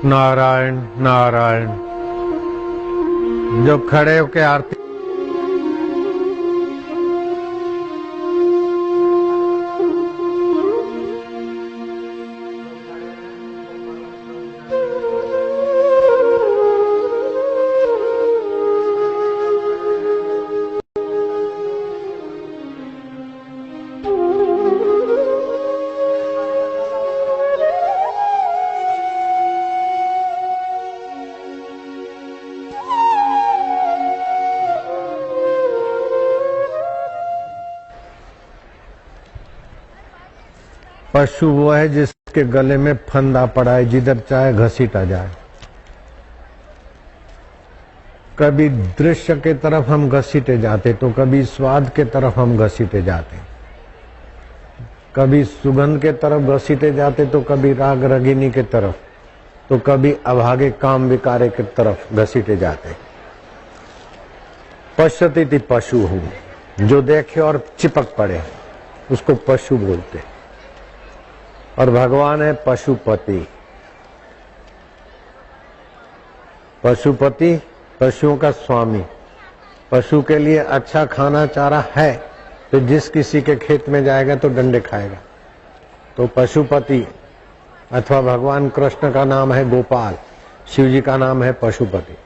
नारायण नारायण। जो खड़े होके आरती पशु वो है जिसके गले में फंदा पड़ा है, जिधर चाहे घसीटा जाए। कभी दृश्य के तरफ हम घसीटे जाते तो कभी स्वाद के तरफ हम घसीटे जाते, कभी सुगंध के तरफ घसीटे जाते तो कभी राग रगिनी के तरफ, तो कभी अभागे काम विकारे की तरफ घसीटे जाते। पश्यति पशु हूं, जो देखे और चिपक पड़े उसको पशु बोलते। और भगवान है पशुपति। पशुपति पशुओं का स्वामी। पशु के लिए अच्छा खाना चारा है तो जिस किसी के खेत में जाएगा तो डंडे खाएगा। तो पशुपति अथवा भगवान कृष्ण का नाम है गोपाल, शिव जी का नाम है पशुपति।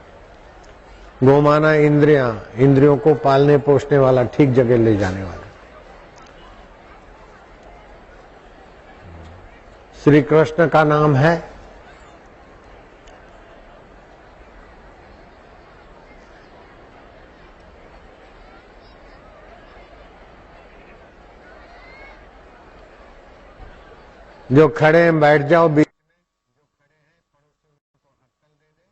गो माना इंद्रियां, इंद्रियों को पालने पोषने वाला, ठीक जगह ले जाने वाला। श्री कृष्ण का नाम है जो खड़े हैं बैठ जाओ, बीच में जो खड़े हैं पड़ोसियों को अक्ल दे दे,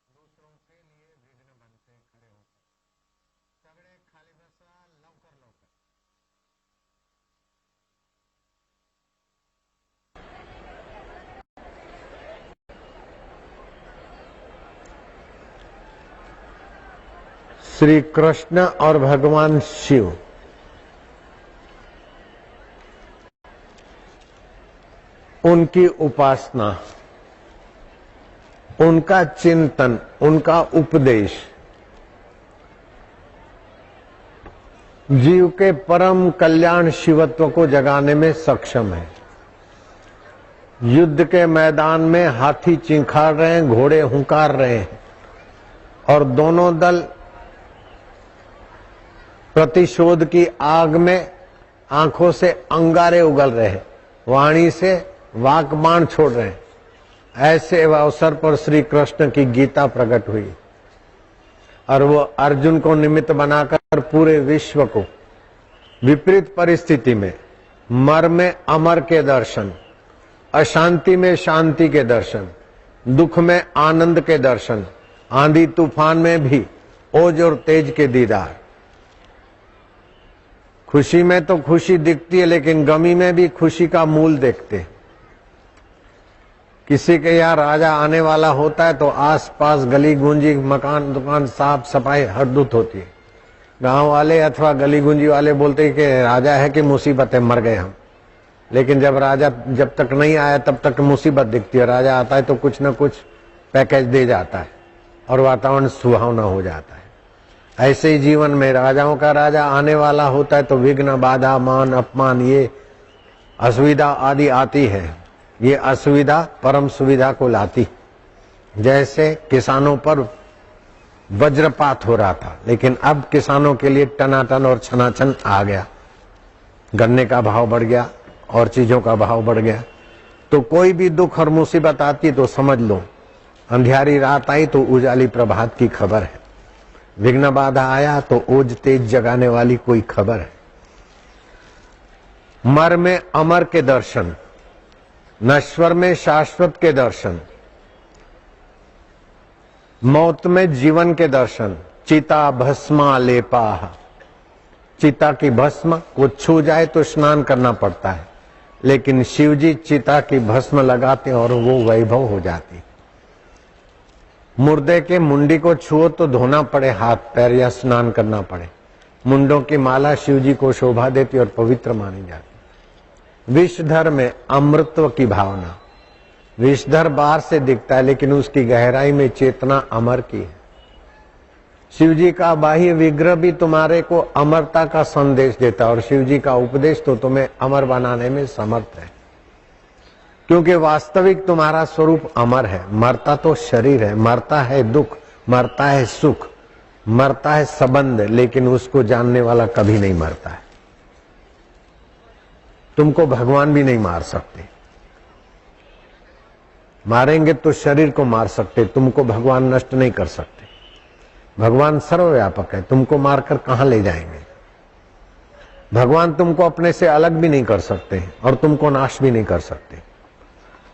दूसरों के लिए विघ्न बनते हैं। खड़े होकर सगड़े खाली बसा लवकर लवकर। श्री कृष्ण और भगवान शिव उनकी उपासना, उनका चिंतन, उनका उपदेश जीव के परम कल्याण शिवत्व को जगाने में सक्षम है। युद्ध के मैदान में हाथी चिंखार रहे हैं, घोड़े हुंकार रहे हैं और दोनों दल प्रतिशोध की आग में आंखों से अंगारे उगल रहे हैं, वाणी से वाक बाण छोड़ रहे हैं। ऐसे अवसर पर श्री कृष्ण की गीता प्रकट हुई और वो अर्जुन को निमित्त बनाकर पूरे विश्व को विपरीत परिस्थिति में मर में अमर के दर्शन, अशांति में शांति के दर्शन, दुख में आनंद के दर्शन, आंधी तूफान में भी ओज और तेज के दीदार। खुशी में तो खुशी दिखती है लेकिन गमी में भी खुशी का मूल देखते। किसी के यहाँ राजा आने वाला होता है तो आसपास गली गुंजी, मकान दुकान साफ सफाई हरदुत होती है। गांव वाले अथवा गली गुंजी वाले बोलते हैं कि राजा है कि मुसीबत है, मर गए हम। लेकिन जब राजा जब तक नहीं आया तब तक मुसीबत दिखती है। राजा आता है तो कुछ न कुछ पैकेज दे जाता है और वातावरण सुहावना हो जाता है। ऐसे ही जीवन में राजाओं का राजा आने वाला होता है तो विघ्न, बाधा, मान, अपमान, ये असुविधा आदि आती है। ये असुविधा परम सुविधा को लाती। जैसे किसानों पर वज्रपात हो रहा था लेकिन अब किसानों के लिए टनाटन और छनाछन आ गया। गन्ने का भाव बढ़ गया और चीजों का भाव बढ़ गया। तो कोई भी दुख और मुसीबत आती तो समझ लो अंधियारी रात आई तो उजाली प्रभात की खबर है। विघ्न बाधा आया तो ओज तेज जगाने वाली कोई खबर है। मर में अमर के दर्शन, नश्वर में शाश्वत के दर्शन, मौत में जीवन के दर्शन। चिता भस्मा लेपा, चिता की भस्म को छू जाए तो स्नान करना पड़ता है लेकिन शिवजी चिता की भस्म लगाते और वो वैभव हो जाती। मुर्दे के मुंडी को छुओ तो धोना पड़े हाथ पैर या स्नान करना पड़े। मुंडों की माला शिवजी को शोभा देती और पवित्र मानी जाती। विषधर में अमृतत्व की भावना, विषधर बाहर से दिखता है लेकिन उसकी गहराई में चेतना अमर की है। शिव जी का बाह्य विग्रह भी तुम्हारे को अमरता का संदेश देता है और शिव जी का उपदेश तो तुम्हें अमर बनाने में समर्थ है, क्योंकि वास्तविक तुम्हारा स्वरूप अमर है। मरता तो शरीर है, मरता है दुख, मरता है सुख, मरता है संबंध, लेकिन उसको जानने वाला कभी नहीं मरता है। तुमको भगवान भी नहीं मार सकते, मारेंगे तो शरीर को मार सकते, तुमको भगवान नष्ट नहीं कर सकते। भगवान सर्वव्यापक है, तुमको मारकर कहां ले जाएंगे। भगवान तुमको अपने से अलग भी नहीं कर सकते और तुमको नाश भी नहीं कर सकते।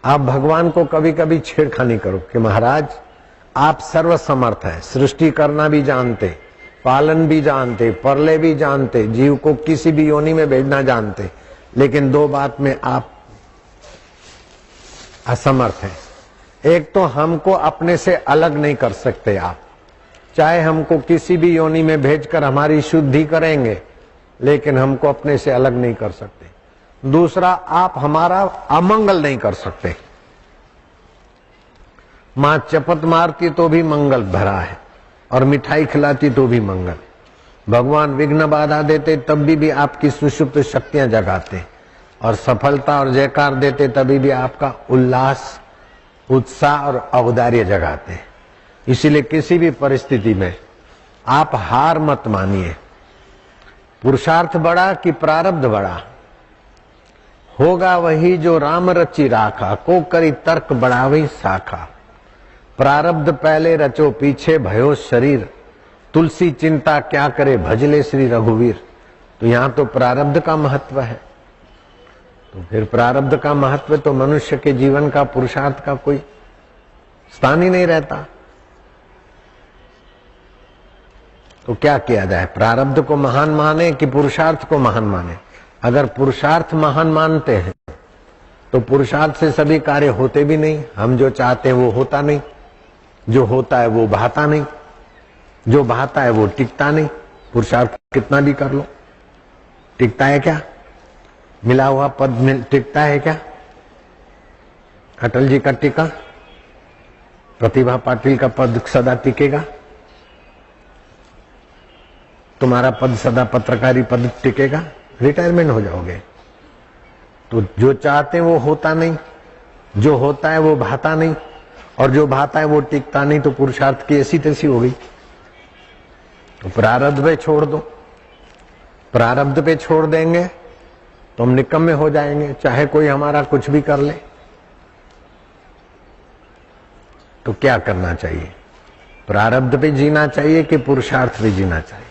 आप भगवान को कभी कभी छेड़खानी करो कि महाराज आप सर्वसमर्थ हैं, सृष्टि करना भी जानते, पालन भी जानते, परले भी जानते, जीव को किसी भी योनि में भेजना जानते, लेकिन दो बात में आप असमर्थ हैं। एक तो हमको अपने से अलग नहीं कर सकते आप, चाहे हमको किसी भी योनि में भेजकर हमारी शुद्धि करेंगे, लेकिन हमको अपने से अलग नहीं कर सकते। दूसरा, आप हमारा अमंगल नहीं कर सकते। मां चपत मारती तो भी मंगल भरा है और मिठाई खिलाती तो भी मंगल। भगवान विघ्न बाधा देते तब भी आपकी सुषुप्त शक्तियां जगाते, और सफलता और जयकार देते तभी भी आपका उल्लास, उत्साह और औदार्य जगाते। इसीलिए किसी भी परिस्थिति में आप हार मत मानिए। पुरुषार्थ बड़ा कि प्रारब्ध बड़ा, होगा वही जो राम रचि राखा, को करी तर्क बढ़ावी शाखा। प्रारब्ध पहले रचो पीछे भयो शरीर, तुलसी चिंता क्या करे भजले श्री रघुवीर। तो यहां तो प्रारब्ध का महत्व है, तो फिर प्रारब्ध का महत्व तो मनुष्य के जीवन का, पुरुषार्थ का कोई स्थान ही नहीं रहता। तो क्या किया जाए, प्रारब्ध को महान माने कि पुरुषार्थ को महान माने। अगर पुरुषार्थ महान मानते हैं तो पुरुषार्थ से सभी कार्य होते भी नहीं, हम जो चाहते हैं वो होता नहीं, जो होता है वो भाता नहीं, जो भाता है वो टिकता नहीं। पुरुषार्थ कितना भी कर लो, टिकता है क्या? मिला हुआ पद टिकता है क्या? अटल जी का टिका, प्रतिभा पाटिल का पद सदा टिकेगा? तुम्हारा पद सदा पत्रकारी पद टिकेगा? रिटायरमेंट हो जाओगे। तो जो चाहते हैं वो होता नहीं, जो होता है वो भाता नहीं, और जो भाता है वो टिकता नहीं। तो पुरुषार्थ की ऐसी तैसी हो गई। तो प्रारब्ध पे छोड़ दो, प्रारब्ध पे छोड़ देंगे तो हम निकम्मे हो जाएंगे, चाहे कोई हमारा कुछ भी कर ले। तो क्या करना चाहिए, प्रारब्ध पे जीना चाहिए कि पुरुषार्थ पे जीना चाहिए?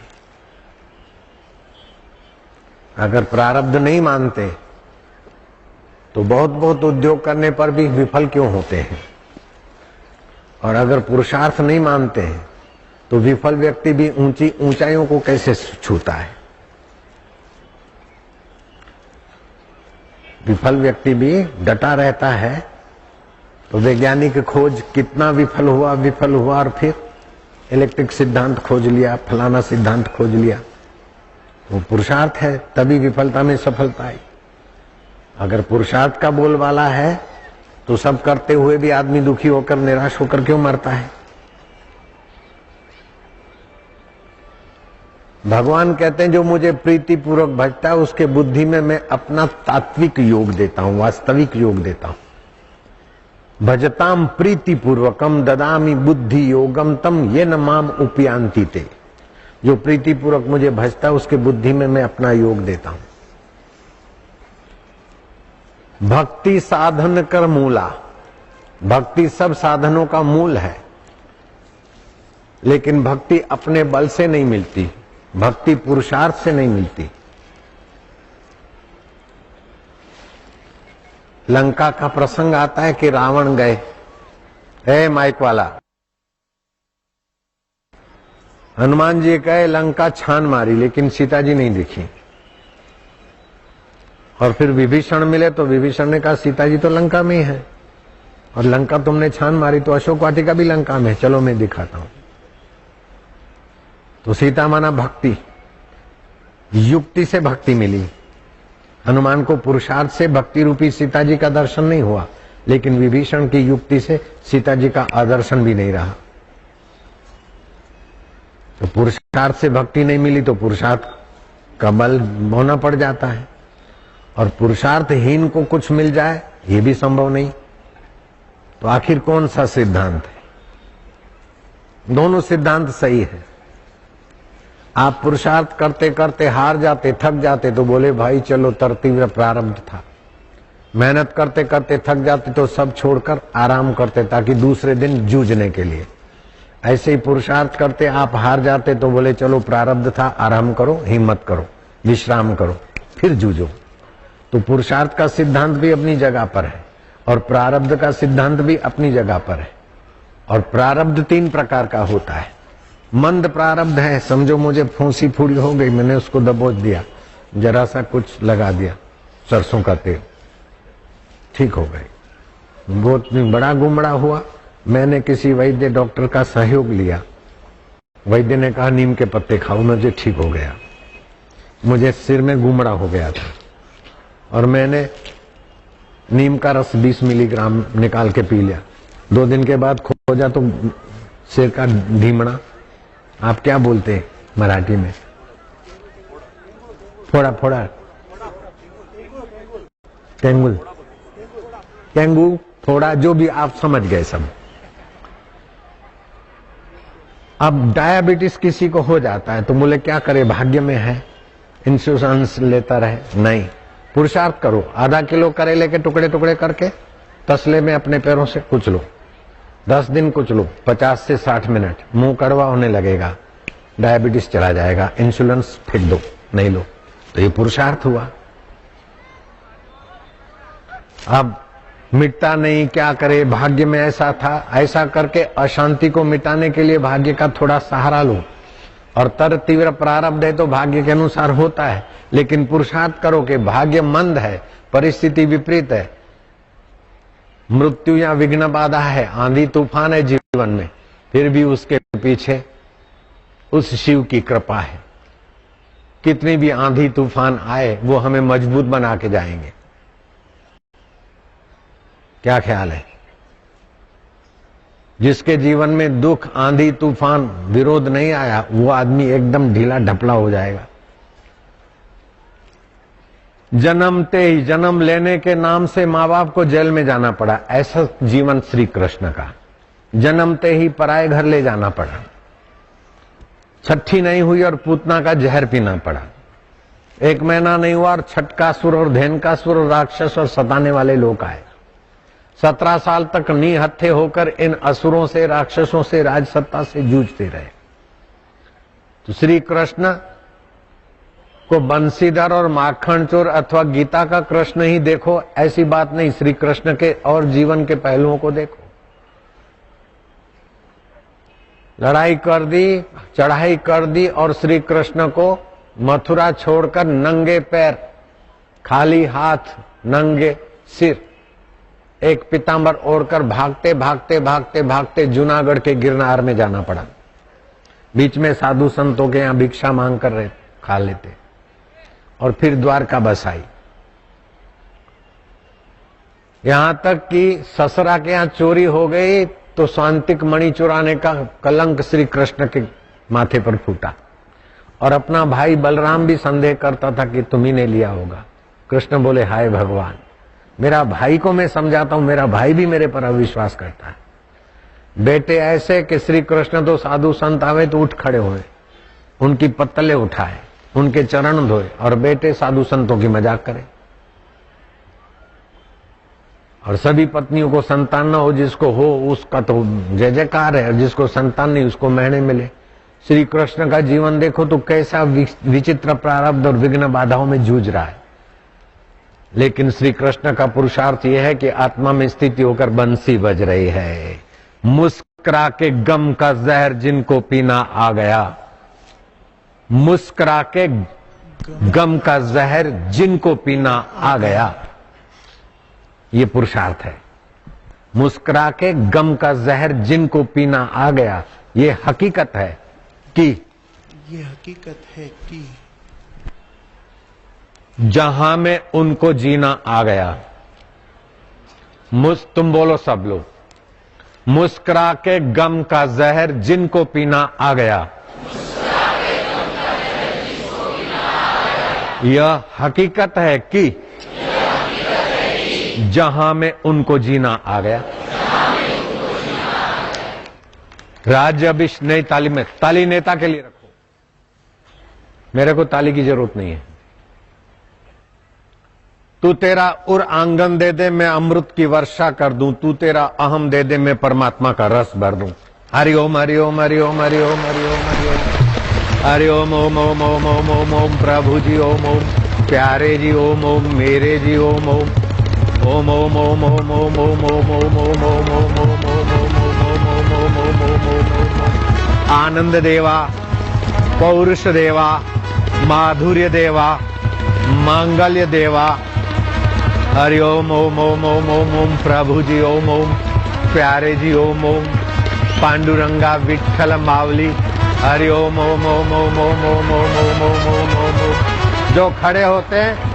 अगर प्रारब्ध नहीं मानते तो बहुत बहुत उद्योग करने पर भी विफल क्यों होते हैं, और अगर पुरुषार्थ नहीं मानते हैं तो विफल व्यक्ति भी ऊंची ऊंचाइयों को कैसे छूता है। विफल व्यक्ति भी डटा रहता है। तो वैज्ञानिक खोज कितना विफल हुआ और फिर इलेक्ट्रिक सिद्धांत खोज लिया, फलाना सिद्धांत खोज लिया। वो पुरुषार्थ है, तभी विफलता में सफलता आई। अगर पुरुषार्थ का बोलबाला है तो सब करते हुए भी आदमी दुखी होकर, निराश होकर क्यों मरता है? भगवान कहते हैं जो मुझे प्रीति पूर्वक भजता है उसके बुद्धि में मैं अपना तात्विक योग देता हूं, वास्तविक योग देता हूं। भजताम प्रीति पूर्वकम ददामी बुद्धि योगम तम ये न माम उपयांति ते। जो प्रीति पूर्वक मुझे भजता है उसके बुद्धि में मैं अपना योग देता हूं। भक्ति साधन कर मूला, भक्ति सब साधनों का मूल है, लेकिन भक्ति अपने बल से नहीं मिलती, भक्ति पुरुषार्थ से नहीं मिलती। लंका का प्रसंग आता है कि रावण गए, हे माइक वाला, हनुमान जी कहे लंका छान मारी लेकिन सीता जी नहीं दिखी। और फिर विभीषण मिले तो विभीषण ने कहा सीता जी तो लंका में ही है, और लंका तुमने छान मारी तो अशोक वाटिका भी लंका में, चलो मैं दिखाता हूं। तो सीता माना भक्ति, युक्ति से भक्ति मिली। हनुमान को पुरुषार्थ से भक्ति रूपी सीता जी का दर्शन नहीं हुआ, लेकिन विभीषण की युक्ति से सीता जी का आदर्शन भी नहीं रहा। तो पुरुषार्थ से भक्ति नहीं मिली तो पुरुषार्थ का बल होना पड़ जाता है, और पुरुषार्थहीन को कुछ मिल जाए ये भी संभव नहीं। तो आखिर कौन सा सिद्धांत है? दोनों सिद्धांत सही है। आप पुरुषार्थ करते करते हार जाते, थक जाते तो बोले भाई चलो तरतीव्र प्रारब्ध था। मेहनत करते करते थक जाते तो सब छोड़कर आराम करते ताकि दूसरे दिन जूझने के लिए। ऐसे ही पुरुषार्थ करते आप हार जाते तो बोले चलो प्रारब्ध था, आराम करो, हिम्मत करो, विश्राम करो, फिर जूझो। तो पुरुषार्थ का सिद्धांत भी अपनी जगह पर है और प्रारब्ध का सिद्धांत भी अपनी जगह पर है। और प्रारब्ध 3 प्रकार का होता है। मंद प्रारब्ध है, समझो मुझे फूंसी फूड़ी हो गई, मैंने उसको दबोच दिया, जरा सा कुछ लगा दिया सरसों का तेल, ठीक हो गई। बहुत बड़ा गुमड़ा हुआ, मैंने किसी वैद्य डॉक्टर का सहयोग लिया, वैद्य ने कहा नीम के पत्ते खाओ, मुझे ठीक हो गया। मुझे सिर में गुमड़ा हो गया था और मैंने नीम का रस 20 मिलीग्राम निकाल के पी लिया। 2 दिन के बाद खोजा तो सिर का ढीमड़ा, आप क्या बोलते हैं मराठी में? फोड़ा फोड़ा, टेंगुल, टेंगू, फोड़ा, जो भी आप समझ गए सब। अब डायबिटीज किसी को हो जाता है तो बोले क्या करे, भाग्य में है, इंश्योरेंस लेता रहे? नहीं, पुरुषार्थ करो। आधा किलो करेले के टुकड़े टुकड़े करके तसले में अपने पैरों से कुचलो, 10 दिन कुचलो, 50 से 60 मिनट, मुंह कड़वा होने लगेगा, डायबिटीज चला जाएगा, इंश्योरेंस फेंक दो, नहीं लो। तो ये पुरुषार्थ हुआ। अब मिटता नहीं, क्या करे, भाग्य में ऐसा था, ऐसा करके अशांति को मिटाने के लिए भाग्य का थोड़ा सहारा लो। और तर तीव्र प्रारब्ध है तो भाग्य के अनुसार होता है, लेकिन पुरुषार्थ करो कि भाग्य मंद है, परिस्थिति विपरीत है, मृत्यु या विघ्न बाधा है, आंधी तूफान है जीवन में, फिर भी उसके पीछे उस शिव की कृपा है। कितनी भी आंधी तूफान आए वो हमें मजबूत बना के जाएंगे। क्या ख्याल है? जिसके जीवन में दुख, आंधी तूफान, विरोध नहीं आया, वो आदमी एकदम ढीला ढपला हो जाएगा। जन्मते ही, जन्म लेने के नाम से माँ बाप को जेल में जाना पड़ा, ऐसा जीवन श्री कृष्ण का। जन्मते ही पराये घर ले जाना पड़ा, छठी नहीं हुई और पूतना का जहर पीना पड़ा, 1 महीना नहीं हुआ और छटकासुर और धेनकासुर और राक्षस और सताने वाले लोग आए। 17 साल तक निहत्थे होकर इन असुरों से, राक्षसों से, राजसत्ता से जूझते रहे। तो श्री कृष्ण को बंसीधर और माखन चोर अथवा गीता का कृष्ण ही देखो, ऐसी बात नहीं। श्री कृष्ण के और जीवन के पहलुओं को देखो। लड़ाई कर दी, चढ़ाई कर दी और श्री कृष्ण को मथुरा छोड़कर नंगे पैर, खाली हाथ, नंगे सिर, एक पीतांबर ओढ़कर भागते भागते भागते भागते जूनागढ़ के गिरनार में जाना पड़ा। बीच में साधु संतों के यहाँ भिक्षा मांग कर रहे, खा लेते, और फिर द्वारका बस आई। यहां तक कि ससुरा के यहाँ चोरी हो गई तो शांतिक मणि चुराने का कलंक श्री कृष्ण के माथे पर फूटा, और अपना भाई बलराम भी संदेह करता था कि तुम ही ने लिया होगा। कृष्ण बोले हाय भगवान, मेरा भाई को मैं समझाता हूं, मेरा भाई भी मेरे पर अविश्वास करता है। बेटे ऐसे कि श्री कृष्ण तो साधु संत आवे तो उठ खड़े हुए, उनकी पत्तले उठाए, उनके चरण धोए, और बेटे साधु संतों की मजाक करे। और सभी पत्नियों को संतान न हो, जिसको हो उसका तो जय जयकार है, और जिसको संतान नहीं उसको महने मिले। श्री कृष्ण का जीवन देखो तो कैसा विचित्र प्रारब्ध और विघ्न बाधाओं में जूझ रहा है। लेकिन श्री कृष्ण का पुरुषार्थ यह है कि आत्मा में स्थिति होकर बंसी बज रही है। मुस्कुरा के गम का जहर जिनको पीना आ गया, मुस्कुरा के गम का जहर जिनको पीना आ गया, ये पुरुषार्थ है। मुस्कुरा के गम का जहर जिनको पीना आ गया, ये हकीकत है कि जहां में उनको जीना आ गया। तुम बोलो सब लोग, मुस्कुरा के गम का जहर जिनको पीना आ गया, यह हकीकत है कि जहां में उनको जीना आ गया। राज्य अभिष नई ताली में, ताली नेता के लिए रखो, मेरे को ताली की जरूरत नहीं है। तू तेरा उर आंगन दे दे, मैं अमृत की वर्षा कर दूं, तू तेरा अहम दे दे, मैं परमात्मा का रस भर दूं। हरि ओम हरि ओम हरि ओम हरि ओम हरि ओम हरि ओम हरि ओम ओम ओम ओम ओम ओम ओम प्रभु जी ओम ओम, प्यारे जी ओम ओम, मेरे जी ओम ओम ओम ओम ओम ओम ओम ओम ओम ओम ओम ओम ओम ओम, आनंद देवा, पौरुष देवा, माधुर्य देवा, मांगल्य देवा, हरि ओम ओम ओम ओम ओम ओम प्रभु जी ओम ओम, प्यारे जी ओम ओम, पांडुरंगा विठ्ठल मावली, हरि ओम ओम ओम ओम ओम ओम ओम ओम ओम ओम ओम। जो खड़े होते हैं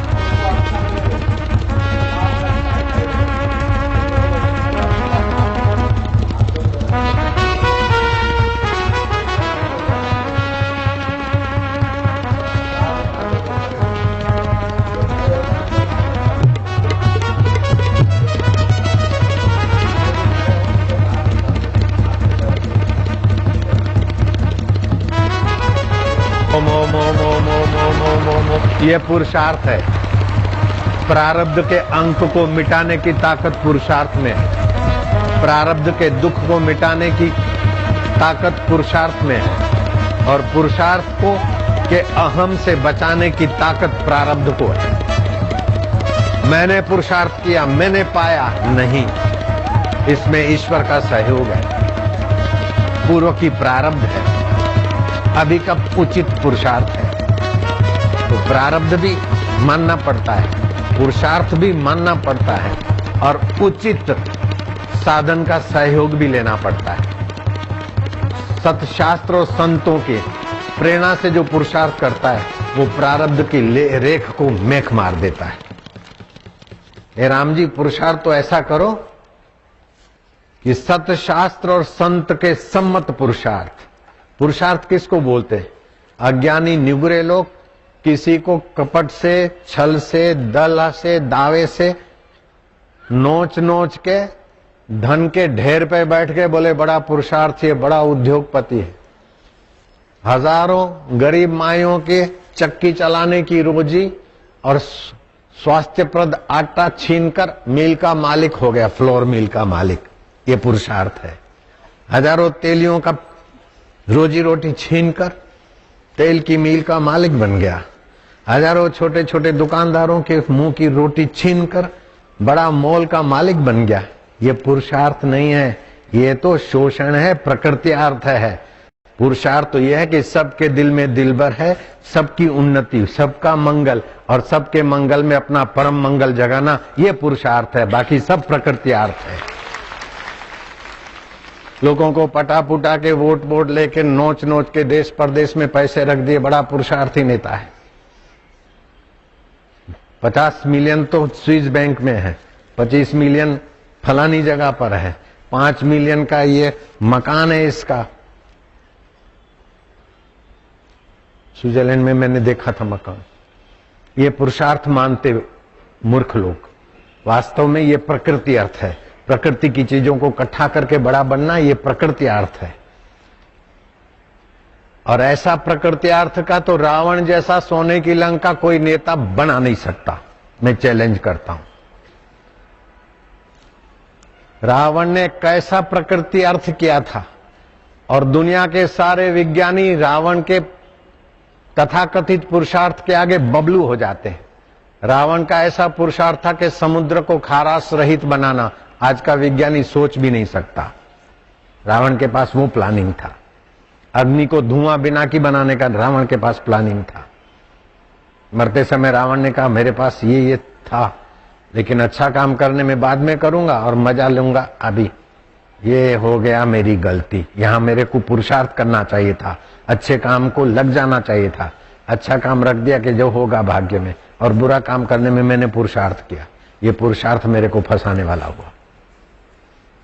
ये पुरुषार्थ है। प्रारब्ध के अंक को मिटाने की ताकत पुरुषार्थ में है, प्रारब्ध के दुख को मिटाने की ताकत पुरुषार्थ में है, और पुरुषार्थ को के अहम से बचाने की ताकत प्रारब्ध को है। मैंने पुरुषार्थ किया, मैंने पाया, नहीं, इसमें ईश्वर का सहयोग है, पूर्व की प्रारब्ध है, अभी का उचित पुरुषार्थ है। तो प्रारब्ध भी मानना पड़ता है, पुरुषार्थ भी मानना पड़ता है, और उचित साधन का सहयोग भी लेना पड़ता है। सतशास्त्र और संतों के प्रेरणा से जो पुरुषार्थ करता है वो प्रारब्ध की रेख को मेख मार देता है। हे राम जी, पुरुषार्थ तो ऐसा करो कि सतशास्त्र और संत के सम्मत पुरुषार्थ। पुरुषार्थ किसको बोलते हैं? अज्ञानी निगुरे लोग किसी को कपट से, छल से, दल से, दावे से नोच नोच के धन के ढेर पे बैठ के बोले बड़ा पुरुषार्थी है, बड़ा उद्योगपति है। हजारों गरीब माइयों के चक्की चलाने की रोजी और स्वास्थ्यप्रद आटा छीनकर मिल का मालिक हो गया, फ्लोर मिल का मालिक। ये पुरुषार्थ है। हजारों तेलियों का रोजी रोटी छीनकर तेल की मिल का मालिक बन गया। हजारों छोटे छोटे दुकानदारों के मुंह की रोटी छीनकर बड़ा मॉल का मालिक बन गया। ये पुरुषार्थ नहीं है, ये तो शोषण है, प्रकृति अर्थ है। पुरुषार्थ तो यह है कि सबके दिल में दिलबर है, सबकी उन्नति, सबका मंगल और सबके मंगल में अपना परम मंगल जगाना, ये पुरुषार्थ है। बाकी सब प्रकृति अर्थ है। लोगों को पटा पुटा के वोट लेके नोच नोच के देश परदेश में पैसे रख दिए, बड़ा पुरुषार्थी नेता है। 50 मिलियन तो स्विस बैंक में है, 25 मिलियन फलानी जगह पर है, 5 मिलियन का ये मकान है इसका। स्विट्जरलैंड में मैंने देखा था मकान। ये पुरुषार्थ मानते मूर्ख लोग। वास्तव में ये प्रकृति अर्थ है। प्रकृति की चीजों को इकट्ठा करके बड़ा बनना, ये प्रकृति अर्थ है। और ऐसा प्रकृति अर्थ का तो रावण जैसा सोने की लंका कोई नेता बना नहीं सकता। मैं चैलेंज करता हूं। रावण ने कैसा प्रकृति अर्थ किया था, और दुनिया के सारे विज्ञानी रावण के तथाकथित पुरुषार्थ के आगे बबलू हो जाते हैं। रावण का ऐसा पुरुषार्थ था कि समुद्र को खाराश रहित बनाना आज का विज्ञानी सोच भी नहीं सकता। रावण के पास वो प्लानिंग था। अग्नि को धुआं बिना की बनाने का रावण के पास प्लानिंग था। मरते समय रावण ने कहा मेरे पास ये था, लेकिन अच्छा काम करने में बाद में करूंगा और मजा लूंगा अभी। ये हो गया मेरी गलती। यहां मेरे को पुरुषार्थ करना चाहिए था, अच्छे काम को लग जाना चाहिए था। अच्छा काम रख दिया कि जो होगा भाग्य में, और बुरा काम करने में मैंने पुरुषार्थ किया। ये पुरुषार्थ मेरे को फंसाने वाला हुआ।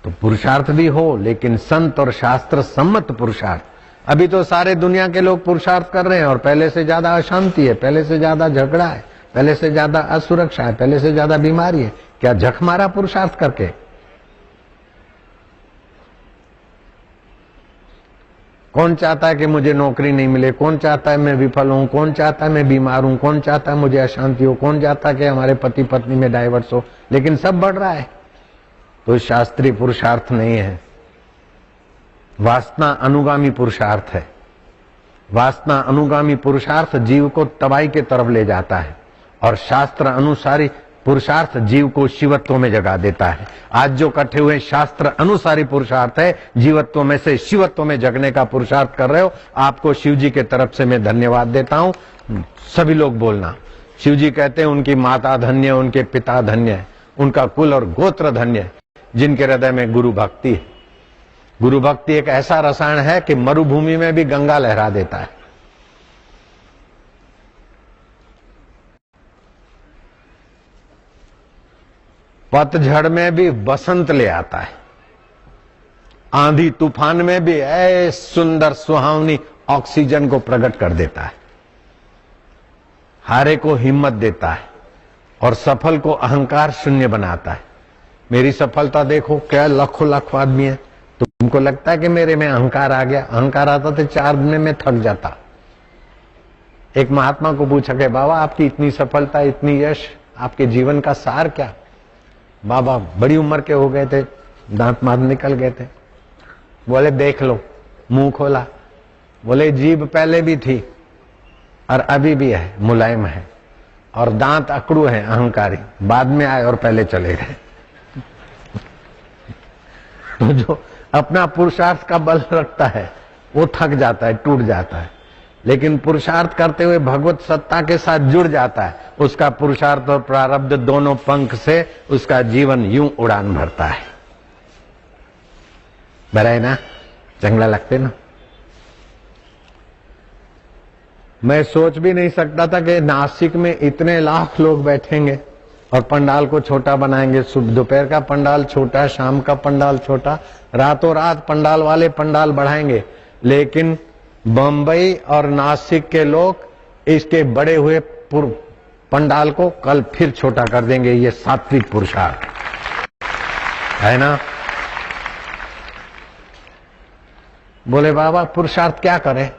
तो पुरुषार्थ भी हो, लेकिन संत और शास्त्र सम्मत पुरुषार्थ। अभी तो सारे दुनिया के लोग पुरुषार्थ कर रहे हैं और पहले से ज्यादा अशांति है, पहले से ज्यादा झगड़ा है, पहले से ज्यादा असुरक्षा है, पहले से ज्यादा बीमारी है। क्या झक मारा पुरुषार्थ करके? कौन चाहता है कि मुझे नौकरी नहीं मिले? कौन चाहता है मैं विफल हूं? कौन चाहता है मैं बीमार हूं? कौन चाहता है मुझे अशांति हो? कौन चाहता है कि हमारे पति पत्नी में डाइवर्स हो? लेकिन सब बढ़ रहा है। तो शास्त्रीय पुरुषार्थ नहीं है, वासना अनुगामी पुरुषार्थ है। वासना अनुगामी पुरुषार्थ जीव को तबाही के तरफ ले जाता है और शास्त्र अनुसारी पुरुषार्थ जीव को शिवत्व में जगा देता है। आज जो इकट्ठे हुए शास्त्र अनुसारी पुरुषार्थ है, जीवत्व में से शिवत्व में जगने का पुरुषार्थ कर रहे हो, आपको शिव जी के तरफ से मैं धन्यवाद देता हूं। सभी लोग बोलना, शिव जी कहते हैं उनकी माता धन्य, उनके पिता धन्य, उनका कुल और गोत्र धन्य, जिनके हृदय में गुरु भक्ति है। गुरु भक्ति एक ऐसा रसायन है कि मरुभूमि में भी गंगा लहरा देता है। पतझड़ में भी बसंत ले आता है, आंधी तूफान में भी ऐसे सुंदर सुहावनी ऑक्सीजन को प्रकट कर देता है, हारे को हिम्मत देता है और सफल को अहंकार शून्य बनाता है। मेरी सफलता देखो, क्या लाखों लाखों आदमी है, तुमको लगता है कि मेरे में अहंकार आ गया? अहंकार आता तो 4 दिन में थक जाता। एक महात्मा को पूछा कि बाबा आपकी इतनी सफलता, इतनी यश, आपके जीवन का सार क्या? बाबा बड़ी उम्र के हो गए थे, दांत मांत निकल गए थे। बोले देख लो, मुंह खोला, बोले जीभ पहले भी थी और अभी भी है, मुलायम है, और दांत अकड़ू है, अहंकारी, बाद में आए और पहले चले गए। तो जो अपना पुरुषार्थ का बल रखता है वो थक जाता है, टूट जाता है, लेकिन पुरुषार्थ करते हुए भगवत सत्ता के साथ जुड़ जाता है, उसका पुरुषार्थ और प्रारब्ध दोनों पंख से उसका जीवन यूं उड़ान भरता है। बरा है ना? चंगला लगते ना? मैं सोच भी नहीं सकता था कि नासिक में इतने लाख लोग बैठेंगे और पंडाल को छोटा बनाएंगे। सुबह दोपहर का पंडाल छोटा, शाम का पंडाल छोटा, रातों रात पंडाल वाले पंडाल बढ़ाएंगे। लेकिन बंबई और नासिक के लोग इसके बड़े हुए पंडाल को कल फिर छोटा कर देंगे। ये सात्विक पुरुषार्थ है ना? बोले बाबा पुरुषार्थ क्या करें?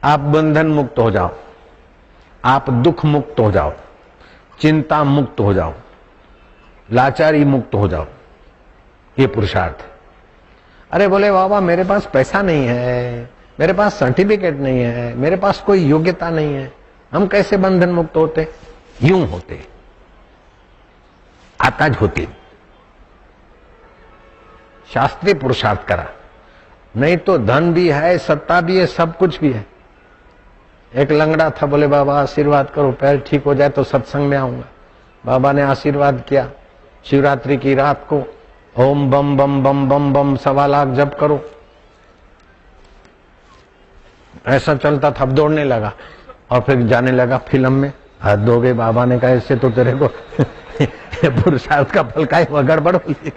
आप बंधन मुक्त हो जाओ, आप दुख मुक्त हो जाओ, चिंता मुक्त हो जाओ, लाचारी मुक्त हो जाओ, ये पुरुषार्थ। अरे बोले बाबा मेरे पास पैसा नहीं है, मेरे पास सर्टिफिकेट नहीं है, मेरे पास कोई योग्यता नहीं है, हम कैसे बंधन मुक्त होते? यूं होते, आताज होते, शास्त्रीय पुरुषार्थ करा, नहीं तो धन भी है, सत्ता भी है, सब कुछ भी है। एक लंगड़ा था, बोले बाबा आशीर्वाद करो, पैर ठीक हो जाए तो सत्संग में आऊंगा। बाबा ने आशीर्वाद किया, शिवरात्रि की रात को ओम बम बम बम बम बम 1.25 लाख जप करो। ऐसा चलता था, अब दौड़ने लगा और फिर जाने लगा फिल्म में। हाथ धो गए। बाबा ने कहा इससे तो तेरे को पुरुषार्थ का फल का ही गड़बड़ हुई।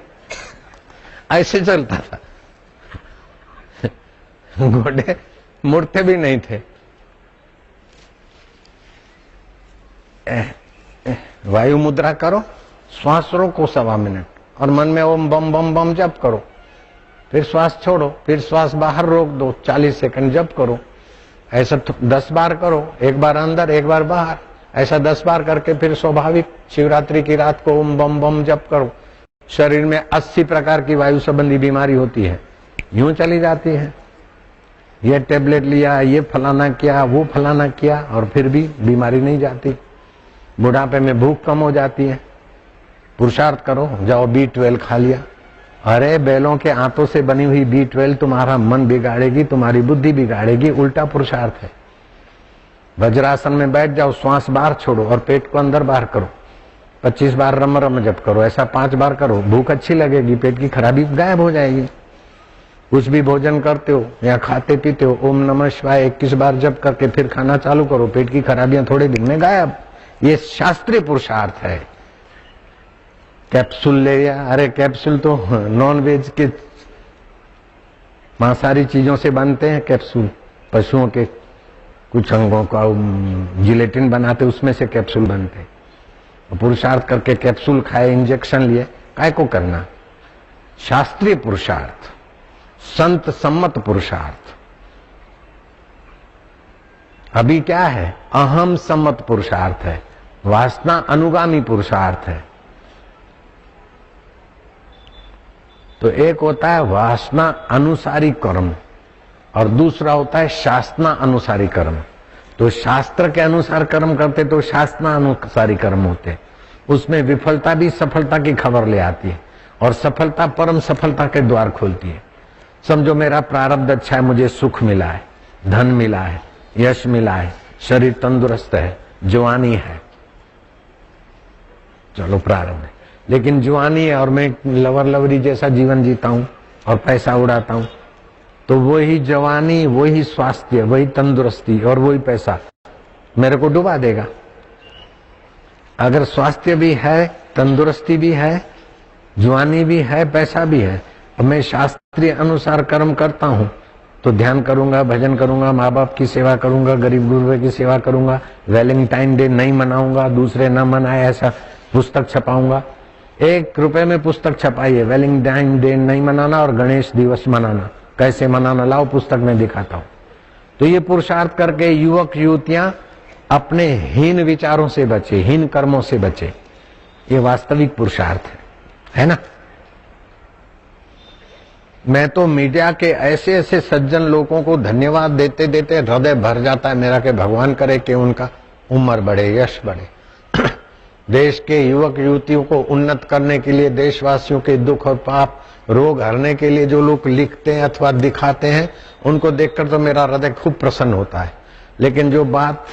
ऐसे चलता था, घोड़े मुड़ते भी नहीं थे। वायु मुद्रा करो, श्वास रोको 1.25 मिनट और मन में ओम बम बम बम जप करो, फिर श्वास छोड़ो, फिर श्वास बाहर रोक दो, 40 सेकंड जप करो। ऐसा 10 बार करो, 1 बार अंदर 1 बार बाहर, ऐसा 10 बार करके फिर स्वाभाविक शिवरात्रि की रात को ओम बम बम जप करो। शरीर में 80 प्रकार की वायु संबंधी बीमारी होती है, यूं चली जाती है। ये टेबलेट लिया, ये फलाना किया, वो फलाना किया, और फिर भी बीमारी नहीं जाती। बुढ़ापे में भूख कम हो जाती है। पुरुषार्थ करो, जाओ B12 खा लिया। अरे बैलों के आंतों से बनी हुई B12 तुम्हारा मन बिगाड़ेगी, तुम्हारी बुद्धि बिगाड़ेगी, उल्टा पुरुषार्थ है। वज्रासन में बैठ जाओ, श्वास बाहर छोड़ो और पेट को अंदर बाहर करो। 25 बार रम रम जप करो, ऐसा 5 बार करो। भूख अच्छी लगेगी, पेट की खराबी गायब हो जाएगी। कुछ भी भोजन करते हो या खाते पीते हो, ओम नमः शिवाय 21 बार जप करके फिर खाना चालू करो, पेट की खराबियां थोड़े दिन में गायब। ये शास्त्रीय पुरुषार्थ है। कैप्सूल ले लिया। अरे कैप्सूल तो नॉन वेज के मांसाहारी चीजों से बनते हैं कैप्सूल। पशुओं के कुछ अंगों का जिलेटिन बनाते, उसमें से कैप्सूल बनते। पुरुषार्थ करके कैप्सूल खाए, इंजेक्शन लिए, काय को करना? शास्त्रीय पुरुषार्थ, संत सम्मत पुरुषार्थ। अभी क्या है? अहम सम्मत पुरुषार्थ है, वासना अनुगामी पुरुषार्थ है। तो एक होता है वासना अनुसारी कर्म और दूसरा होता है शास्त्रा अनुसारी कर्म। तो शास्त्र के अनुसार कर्म करते तो शास्त्रा अनुसारी कर्म होते, उसमें विफलता भी सफलता की खबर ले आती है और सफलता परम सफलता के द्वार खोलती है। समझो मेरा प्रारब्ध अच्छा है, मुझे सुख मिला है, धन मिला है, यश मिला है, शरीर तंदुरुस्त है, जवानी है, चलो प्रारब्ध है। लेकिन जवानी है और मैं लवर लवरी जैसा जीवन जीता हूं और पैसा उड़ाता हूं, तो वही जवानी, वही स्वास्थ्य, वही तंदुरुस्ती और वही पैसा मेरे को डुबा देगा। अगर स्वास्थ्य भी है, तंदुरुस्ती भी है, जवानी भी है, पैसा भी है, और मैं शास्त्रीय अनुसार कर्म करता हूं, तो ध्यान करूंगा, भजन करूंगा, माँ बाप की सेवा करूंगा, गरीब गुरबे की सेवा करूंगा, वैलेंटाइन डे नहीं मनाऊंगा, दूसरे न मनाए ऐसा पुस्तक छपाऊंगा। 1 रुपए में पुस्तक छपाइए, वैलेंटाइन डे नहीं मनाना और गणेश दिवस मनाना, कैसे मनाना लाओ, पुस्तक में दिखाता हूं। तो ये पुरुषार्थ करके युवक युवतियां अपने हीन विचारों से बचे, हीन कर्मों से बचे, ये वास्तविक पुरुषार्थ है ना? मैं तो मीडिया के ऐसे ऐसे सज्जन लोगों को धन्यवाद देते देते हृदय भर जाता है मेरा, कि भगवान करे कि उनका उम्र बढ़े, यश बढ़े। देश के युवक युवतियों को उन्नत करने के लिए, देशवासियों के दुख और पाप रोग हरने के लिए जो लोग लिखते हैं अथवा दिखाते हैं, उनको देखकर तो मेरा हृदय खूब प्रसन्न होता है। लेकिन जो बात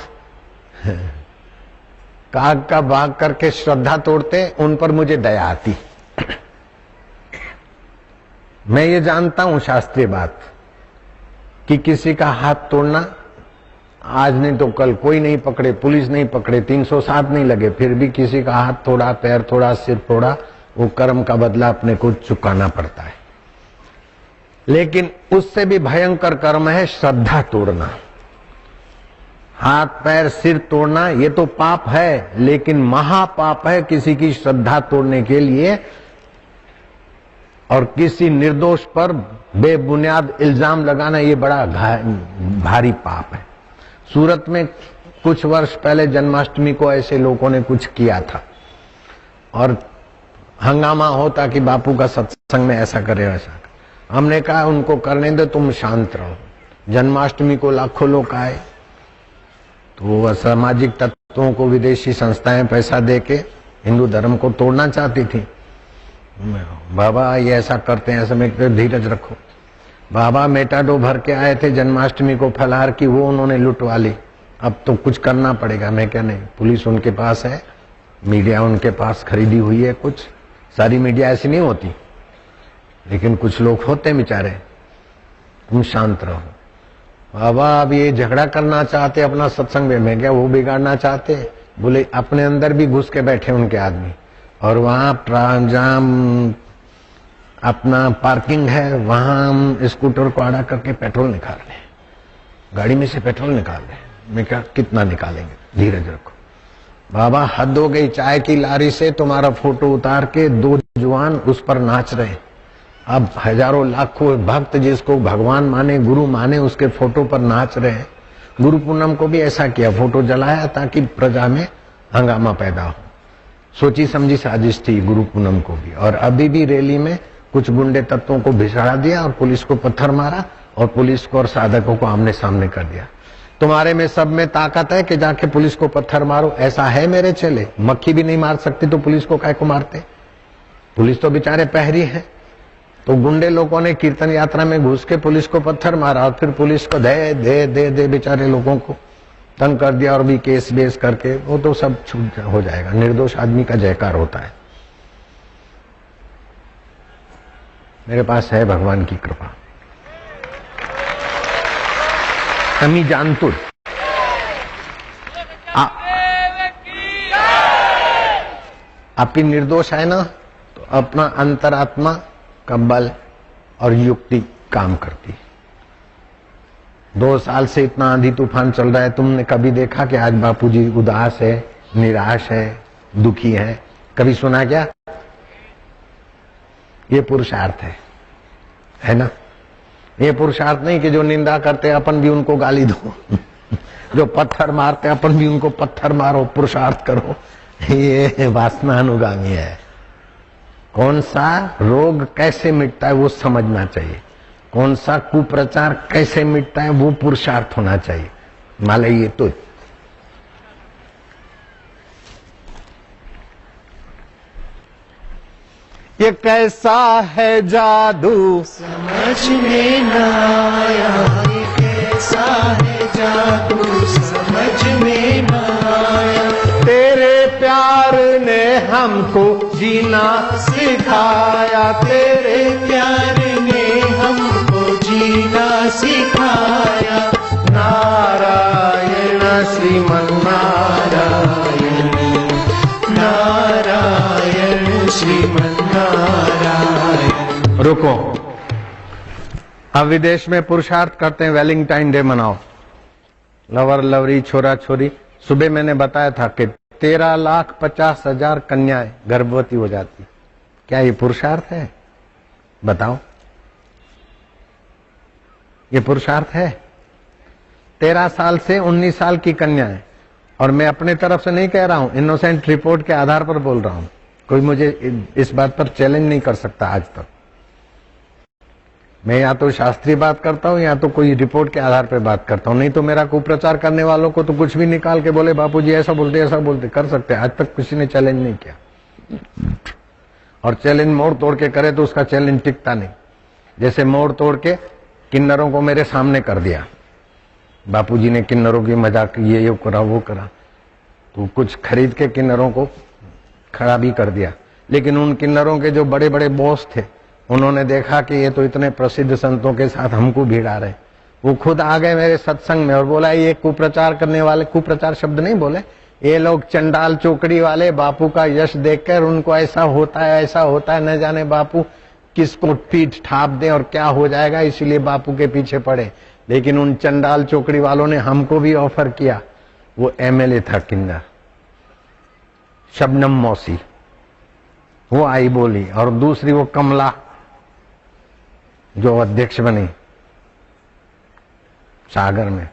काग का भाग करके श्रद्धा तोड़ते, उन पर मुझे दया आती। मैं ये जानता हूं शास्त्रीय बात कि किसी का हाथ तोड़ना आज नहीं तो कल, कोई नहीं पकड़े, पुलिस नहीं पकड़े, 307 नहीं लगे, फिर भी किसी का हाथ तोड़ा, पैर तोड़ा, सिर तोड़ा, वो कर्म का बदला अपने को चुकाना पड़ता है। लेकिन उससे भी भयंकर कर्म है श्रद्धा तोड़ना। हाथ पैर सिर तोड़ना ये तो पाप है, लेकिन महापाप है किसी की श्रद्धा तोड़ने के लिए और किसी निर्दोष पर बेबुनियाद इल्जाम लगाना, ये बड़ा भारी पाप है। सूरत में कुछ वर्ष पहले जन्माष्टमी को ऐसे लोगों ने कुछ किया था और हंगामा होता कि बापू का सत्संग में ऐसा करे वैसा करे। हमने कहा उनको करने दो, तुम शांत रहो। जन्माष्टमी को लाखों लोग आए, तो वो सामाजिक तत्वों को विदेशी संस्थाएं पैसा देके हिंदू धर्म को तोड़ना चाहती थी। बाबा ये ऐसा करते हैं, ऐसा में धीरज रखो। बाबा मेटाडो भर के आए थे जन्माष्टमी को फलहार की, वो उन्होंने लुटवा ली। अब तो कुछ करना पड़ेगा। मैं क्या, नहीं, पुलिस उनके पास है, मीडिया उनके पास खरीदी हुई है। कुछ सारी मीडिया ऐसी नहीं होती, लेकिन कुछ लोग होते बेचारे। तुम शांत रहो। बाबा अब ये झगड़ा करना चाहते अपना सत्संग में, मैं क्या वो बिगाड़ना चाहते? बोले अपने अंदर भी घुस के बैठे उनके आदमी, और वहां जहां अपना पार्किंग है वहां हम स्कूटर को आड़ा करके पेट्रोल निकाल रहे हैं, गाड़ी में से पेट्रोल निकाल रहे हैं। मैं क्या, कितना निकालेंगे, धीरज रखो। बाबा हद हो गई, चाय की लारी से तुम्हारा फोटो उतार के 2 जुआन उस पर नाच रहे। अब हजारों लाखों भक्त जिसको भगवान माने, गुरु माने, उसके फोटो पर नाच रहे हैं। गुरु पूनम को भी ऐसा किया, फोटो जलाया ताकि प्रजा में हंगामा पैदा हो। सोची समझी साजिश थी गुरु पूनम को भी। और अभी भी रैली में कुछ गुंडे तत्वों को भिसाड़ा दिया और पुलिस को पत्थर मारा और पुलिस को और साधकों को आमने सामने कर दिया। तुम्हारे में सब में ताकत है कि जाके पुलिस को पत्थर मारो, ऐसा है मेरे चले? मक्खी भी नहीं मार सकती तो पुलिस को काहे को मारते? पुलिस तो बेचारे पहरी है। तो गुंडे लोगों ने कीर्तन यात्रा में घुस के पुलिस को पत्थर मारा और फिर पुलिस को दे दे दे दे बेचारे लोगों को तंग कर दिया और भी केस बेस करके वो तो सब छूट हो जाएगा। निर्दोष आदमी का जयकार होता है। मेरे पास है भगवान की कृपा। तमी जानतुर आपकी निर्दोष है ना, अपना अंतरात्मा का बल और युक्ति काम करती है। 2 साल से इतना आंधी तूफान चल रहा है, तुमने कभी देखा कि आज बापूजी उदास है, निराश है, दुखी है? कभी सुना क्या? ये पुरुषार्थ है ना? ये पुरुषार्थ नहीं कि जो निंदा करते अपन भी उनको गाली दो जो पत्थर मारते अपन भी उनको पत्थर मारो, पुरुषार्थ करो। ये वासना अनुगामी है। कौन सा रोग कैसे मिटता है वो समझना चाहिए, कौन सा कुप्रचार कैसे मिटता है वो पुरुषार्थ होना चाहिए। माले ये तो ये कैसा है जादू समझ में न आया, ये कैसा है जादू समझ में न आया। तेरे प्यार ने हमको जीना सिखाया, तेरे प्यार ने हमको जीना सिखाया। नारायण श्रीमन नारायण, नारायण श्रीमन नारायण। रुको, अब विदेश में पुरुषार्थ करते हैं, वैलेंटाइन डे मनाओ, लवर लवरी छोरा छोरी। सुबह मैंने बताया था कि 13,50,000 कन्याएं गर्भवती हो जाती। क्या ये पुरुषार्थ है? बताओ, ये पुरुषार्थ है? 13 साल से 19 साल की कन्याएं, और मैं अपने तरफ से नहीं कह रहा हूं, इनोसेंट रिपोर्ट के आधार पर बोल रहा हूं। कोई मुझे इस बात पर चैलेंज नहीं कर सकता आज तक। मैं या तो शास्त्रीय बात करता हूं या तो कोई रिपोर्ट के आधार पर बात करता हूं, नहीं तो मेरा कुप्रचार करने वालों को तो कुछ भी निकाल के बोले बापूजी ऐसा बोलते कर सकते। आज तक किसी ने चैलेंज नहीं किया, और चैलेंज मोड़ तोड़ के करे तो उसका चैलेंज टिकता नहीं। जैसे मोड़ तोड़ के किन्नरों को मेरे सामने कर दिया, बापूजी ने किन्नरों की मजाक ये करा वो करा, तो कुछ खरीद के किन्नरों को खड़ा भी कर दिया। लेकिन उन किन्नरों के जो बड़े बड़े बॉस थे, उन्होंने देखा कि ये तो इतने प्रसिद्ध संतों के साथ हमको भिड़ा रहे, वो खुद आ गए मेरे सत्संग में और बोला ये कुप्रचार करने वाले, कुप्रचार शब्द नहीं बोले, ये लोग चंडाल चौकड़ी वाले बापू का यश देखकर उनको ऐसा होता है, न जाने बापू किसको पीठ ठाप दे और क्या हो जाएगा, इसीलिए बापू के पीछे पड़े। लेकिन उन चंडाल चौकड़ी वालों ने हमको भी ऑफर किया। वो एमएलए था किन्नर, शबनम मौसी, वो आई बोली, और दूसरी वो कमला जो अध्यक्ष बनी सागर में,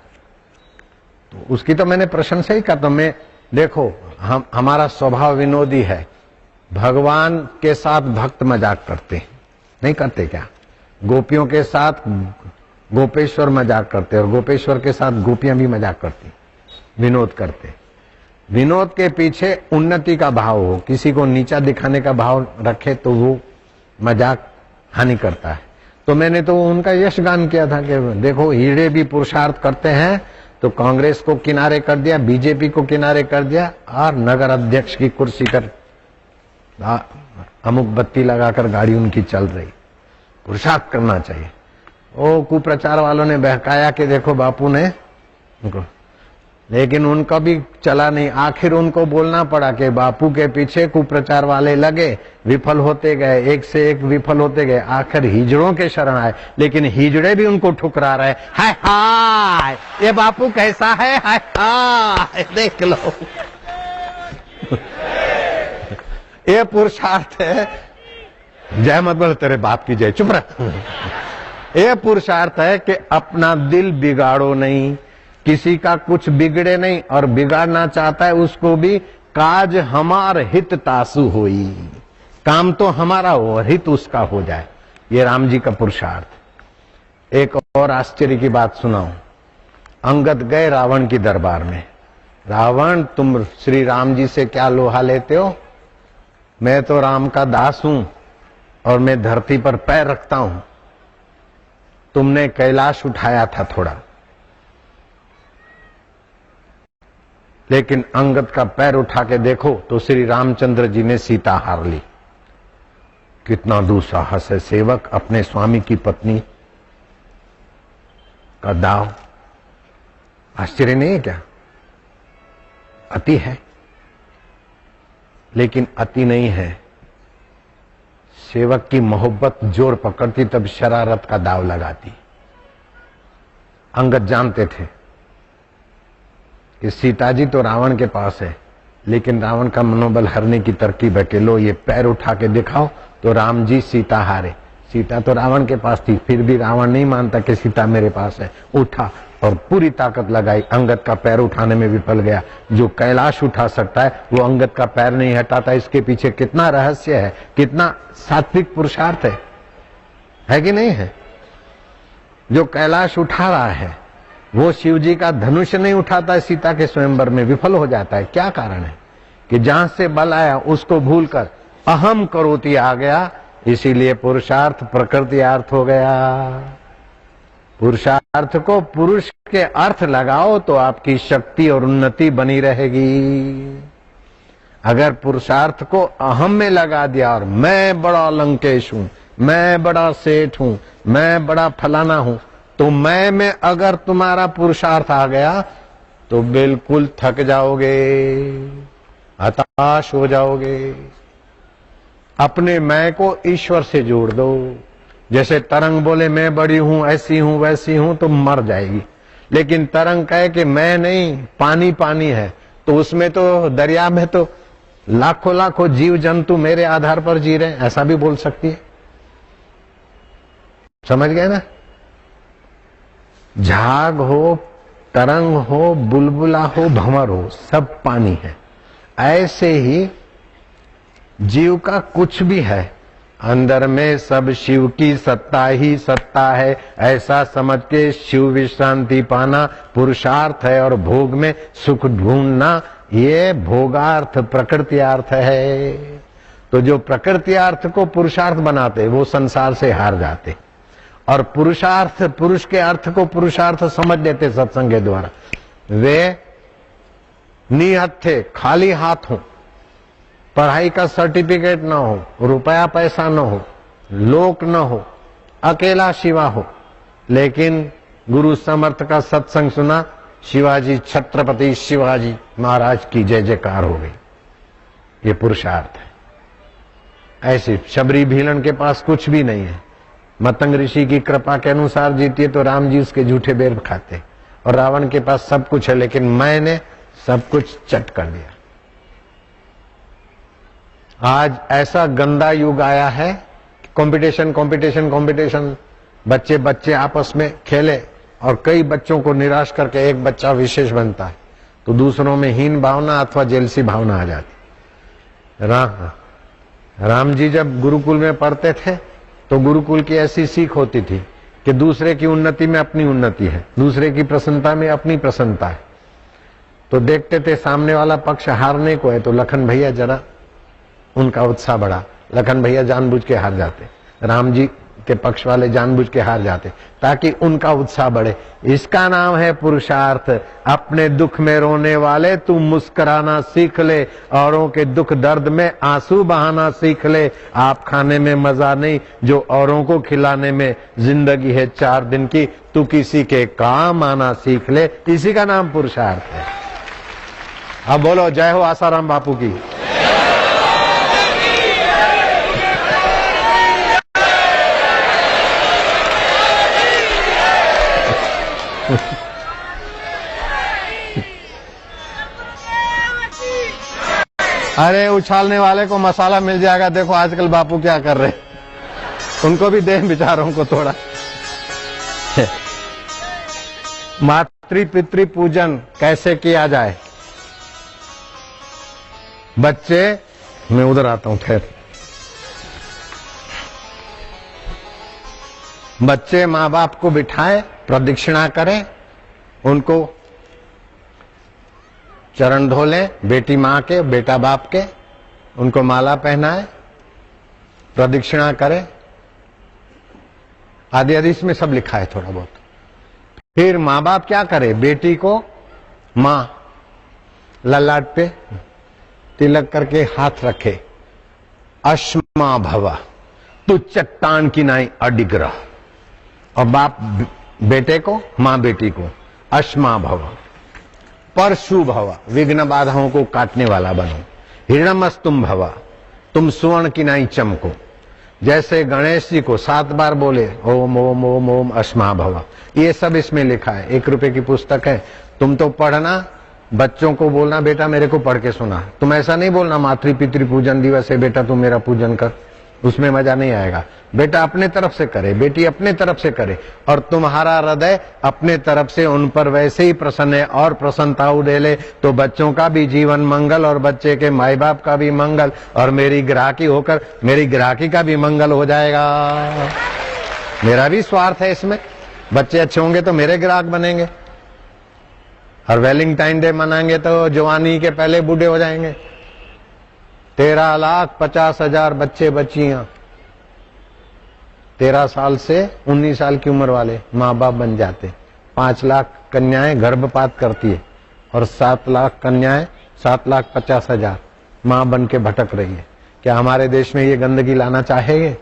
तो उसकी तो मैंने प्रशंसा ही करता। मैं देखो, हमारा स्वभाव विनोदी है। भगवान के साथ भक्त मजाक करते हैं, नहीं करते क्या? गोपियों के साथ गोपेश्वर मजाक करते, और गोपेश्वर के साथ गोपियां भी मजाक करती, विनोद करते। विनोद के पीछे उन्नति का भाव हो, किसी को नीचा दिखाने का भाव रखे तो वो मजाक हानि करता है। तो मैंने तो उनका यशगान किया था कि देखो हीरे भी पुरुषार्थ करते हैं, तो कांग्रेस को किनारे कर दिया, बीजेपी को किनारे कर दिया, और नगर अध्यक्ष की कुर्सी पर अमुक बत्ती लगाकर गाड़ी उनकी चल रही। पुरुषार्थ करना चाहिए। ओ कुप्रचार वालों ने बहकाया कि देखो बापू ने उनको, लेकिन उनका भी चला नहीं। आखिर उनको बोलना पड़ा कि बापू के पीछे कुप्रचार वाले लगे, विफल होते गए, एक से एक विफल होते गए, आखिर हिजड़ों के शरण आए, लेकिन हिजड़े भी उनको ठुकरा रहे। हाय हाय, ये बापू कैसा है, हाय हाय, देख लो। ये पुरुषार्थ है। जय मत बोल, तेरे बाप की जय, चुप रह। ये पुरुषार्थ है कि अपना दिल बिगाड़ो नहीं, किसी का कुछ बिगड़े नहीं, और बिगाड़ना चाहता है उसको भी काज हमार हित तासु होई, काम तो हमारा हो, हित उसका हो जाए। ये राम जी का पुरुषार्थ। एक और आश्चर्य की बात सुनाऊं। अंगद गए रावण की दरबार में। रावण, तुम श्री राम जी से क्या लोहा लेते हो? मैं तो राम का दास हूं और मैं धरती पर पैर रखता हूं। तुमने कैलाश उठाया था थोड़ा, लेकिन अंगद का पैर उठा के देखो तो श्री रामचंद्र जी ने सीता हार ली। कितना दुस्साहस है। सेवक अपने स्वामी की पत्नी का दाव। आश्चर्य नहीं है क्या? अति है, लेकिन अति नहीं है सेवक की मोहब्बत जोर पकड़ती तब शरारत का दाव लगाती। अंगद जानते थे कि सीता जी तो रावण के पास है, लेकिन रावण का मनोबल हारने की तरकीब है कि लो ये पैर उठा के दिखाओ तो राम जी सीता हारे। सीता तो रावण के पास थी, फिर भी रावण नहीं मानता कि सीता मेरे पास है। उठा और पूरी ताकत लगाई, अंगद का पैर उठाने में विफल गया। जो कैलाश उठा सकता है वो अंगद का पैर नहीं हटाता। इसके पीछे कितना रहस्य है, कितना सात्विक पुरुषार्थ है कि नहीं है। जो कैलाश उठा रहा है वो शिव जी का धनुष नहीं उठाता है, सीता के स्वयंवर में विफल हो जाता है। क्या कारण है कि जहां से बल आया उसको भूलकर अहम करोति आ गया, इसीलिए पुरुषार्थ प्रकृति अर्थ हो गया। पुरुषार्थ को पुरुष के अर्थ लगाओ तो आपकी शक्ति और उन्नति बनी रहेगी। अगर पुरुषार्थ को अहम में लगा दिया और मैं बड़ा लंकेश हूं, मैं बड़ा सेठ हूं, मैं बड़ा फलाना हूं, तो मैं में अगर तुम्हारा पुरुषार्थ आ गया तो बिल्कुल थक जाओगे, हताश हो जाओगे। अपने मैं को ईश्वर से जोड़ दो। जैसे तरंग बोले मैं बड़ी हूं, ऐसी हूं, वैसी हूं, तो मर जाएगी। लेकिन तरंग कहे कि मैं नहीं, पानी पानी है, तो उसमें तो दरिया में तो लाखों लाखों जीव जंतु मेरे आधार पर जी रहे हैं, ऐसा भी बोल सकती है। समझ गए ना। झाग हो, तरंग हो, बुलबुला हो, भंवर हो, सब पानी है। ऐसे ही जीव का कुछ भी है, अंदर में सब शिव की सत्ता ही सत्ता है, ऐसा समझ के शिव विश्रांति पाना पुरुषार्थ है। और भोग में सुख ढूंढना ये भोगार्थ प्रकृतियार्थ है। तो जो प्रकृतियार्थ को पुरुषार्थ बनाते वो संसार से हार जाते, और पुरुषार्थ पुरुष के अर्थ को पुरुषार्थ समझ लेते सत्संग के द्वारा, वे निहत्थे खाली हाथ हों, पढ़ाई का सर्टिफिकेट न हो, रुपया पैसा न हो, लोक न हो, अकेला शिवा हो, लेकिन गुरु समर्थ का सत्संग सुना, शिवाजी छत्रपति शिवाजी महाराज की जय जयकार हो गई। ये पुरुषार्थ है। ऐसे शबरी भीलन के पास कुछ भी नहीं है, मतंग ऋषि की कृपा के अनुसार जीती है तो राम जी उसके झूठे बेर खाते, और रावण के पास सब कुछ है लेकिन मैंने सब कुछ चट कर दिया। आज ऐसा गंदा युग आया है, कंपटीशन कंपटीशन कंपटीशन, बच्चे बच्चे आपस में खेले और कई बच्चों को निराश करके एक बच्चा विशेष बनता है तो दूसरों में हीन भावना अथवा जेलसी भावना आ जाती। राम जी जब गुरुकुल में पढ़ते थे तो गुरुकुल की ऐसी सीख होती थी कि दूसरे की उन्नति में अपनी उन्नति है, दूसरे की प्रसन्नता में अपनी प्रसन्नता है। तो देखते थे सामने वाला पक्ष हारने को है तो लखन भैया जरा उनका उत्साह बढ़ा, लखन भैया जानबूझ के हार जाते, राम जी के पक्ष वाले जानबूझ के हार जाते ताकि उनका उत्साह बढ़े। इसका नाम है पुरुषार्थ। अपने दुख में रोने वाले तू मुस्कुराना सीख ले, औरों के दुख दर्द में आंसू बहाना सीख ले। आप खाने में मजा नहीं जो औरों को खिलाने में, जिंदगी है 4 दिन की तू किसी के काम आना सीख ले। इसी का नाम पुरुषार्थ है। अब बोलो जय हो आसाराम बापू की। अरे उछालने वाले को मसाला मिल जाएगा। देखो आजकल बापू क्या कर रहे, उनको भी दे बेचारों को थोड़ा। मातृ पितृ पूजन कैसे किया जाए। बच्चे, मैं उधर आता हूं ठहर। बच्चे माँ बाप को बिठाए, प्रदक्षिणा करें, उनको चरण धोले, बेटी माँ के बेटा बाप के, उनको माला पहनाए, प्रदक्षिणा करे, आदि आदि इसमें सब लिखा है थोड़ा बहुत। फिर माँ बाप क्या करे, बेटी को माँ ललाट पे तिलक करके हाथ रखे, अश्मा भवा तू चट्टान की नाई अडिग रह, और बाप बेटे को, माँ बेटी को अश्मा भवा परशु भवा विघ्न बाधाओं को काटने वाला बनो, हिरणमस्तुम भवा तुम स्वर्ण की नाई चमको, जैसे गणेश जी को 7 बार बोले ओम ओम ओम ओम अस्मा भवा, ये सब इसमें लिखा है। 1 रुपए की पुस्तक है। तुम तो पढ़ना, बच्चों को बोलना बेटा मेरे को पढ़ के सुना। तुम ऐसा नहीं बोलना मातृ पितृ पूजन दिवस है बेटा तुम मेरा पूजन कर, उसमें मजा नहीं आएगा। बेटा अपने तरफ से करे, बेटी अपने तरफ से करे, और तुम्हारा हृदय अपने तरफ से उन पर वैसे ही प्रसन्न है और प्रसन्नता उड़ेले तो बच्चों का भी जीवन मंगल और बच्चे के माई बाप का भी मंगल और मेरी ग्राहकी होकर मेरी ग्राहकी का भी मंगल हो जाएगा। मेरा भी स्वार्थ है इसमें। बच्चे अच्छे होंगे तो मेरे ग्राहक बनेंगे, और वैलेंटाइन डे मनाएंगे तो जवानी के पहले बूढ़े हो जाएंगे। 13,50,000 बच्चे बच्चियां 13 साल से 19 साल की उम्र वाले माँ बाप बन जाते। 5 लाख कन्याएं गर्भपात करती है और 7 लाख कन्याएं 7,50,000 माँ बन के भटक रही है। क्या हमारे देश में ये गंदगी लाना चाहेंगे?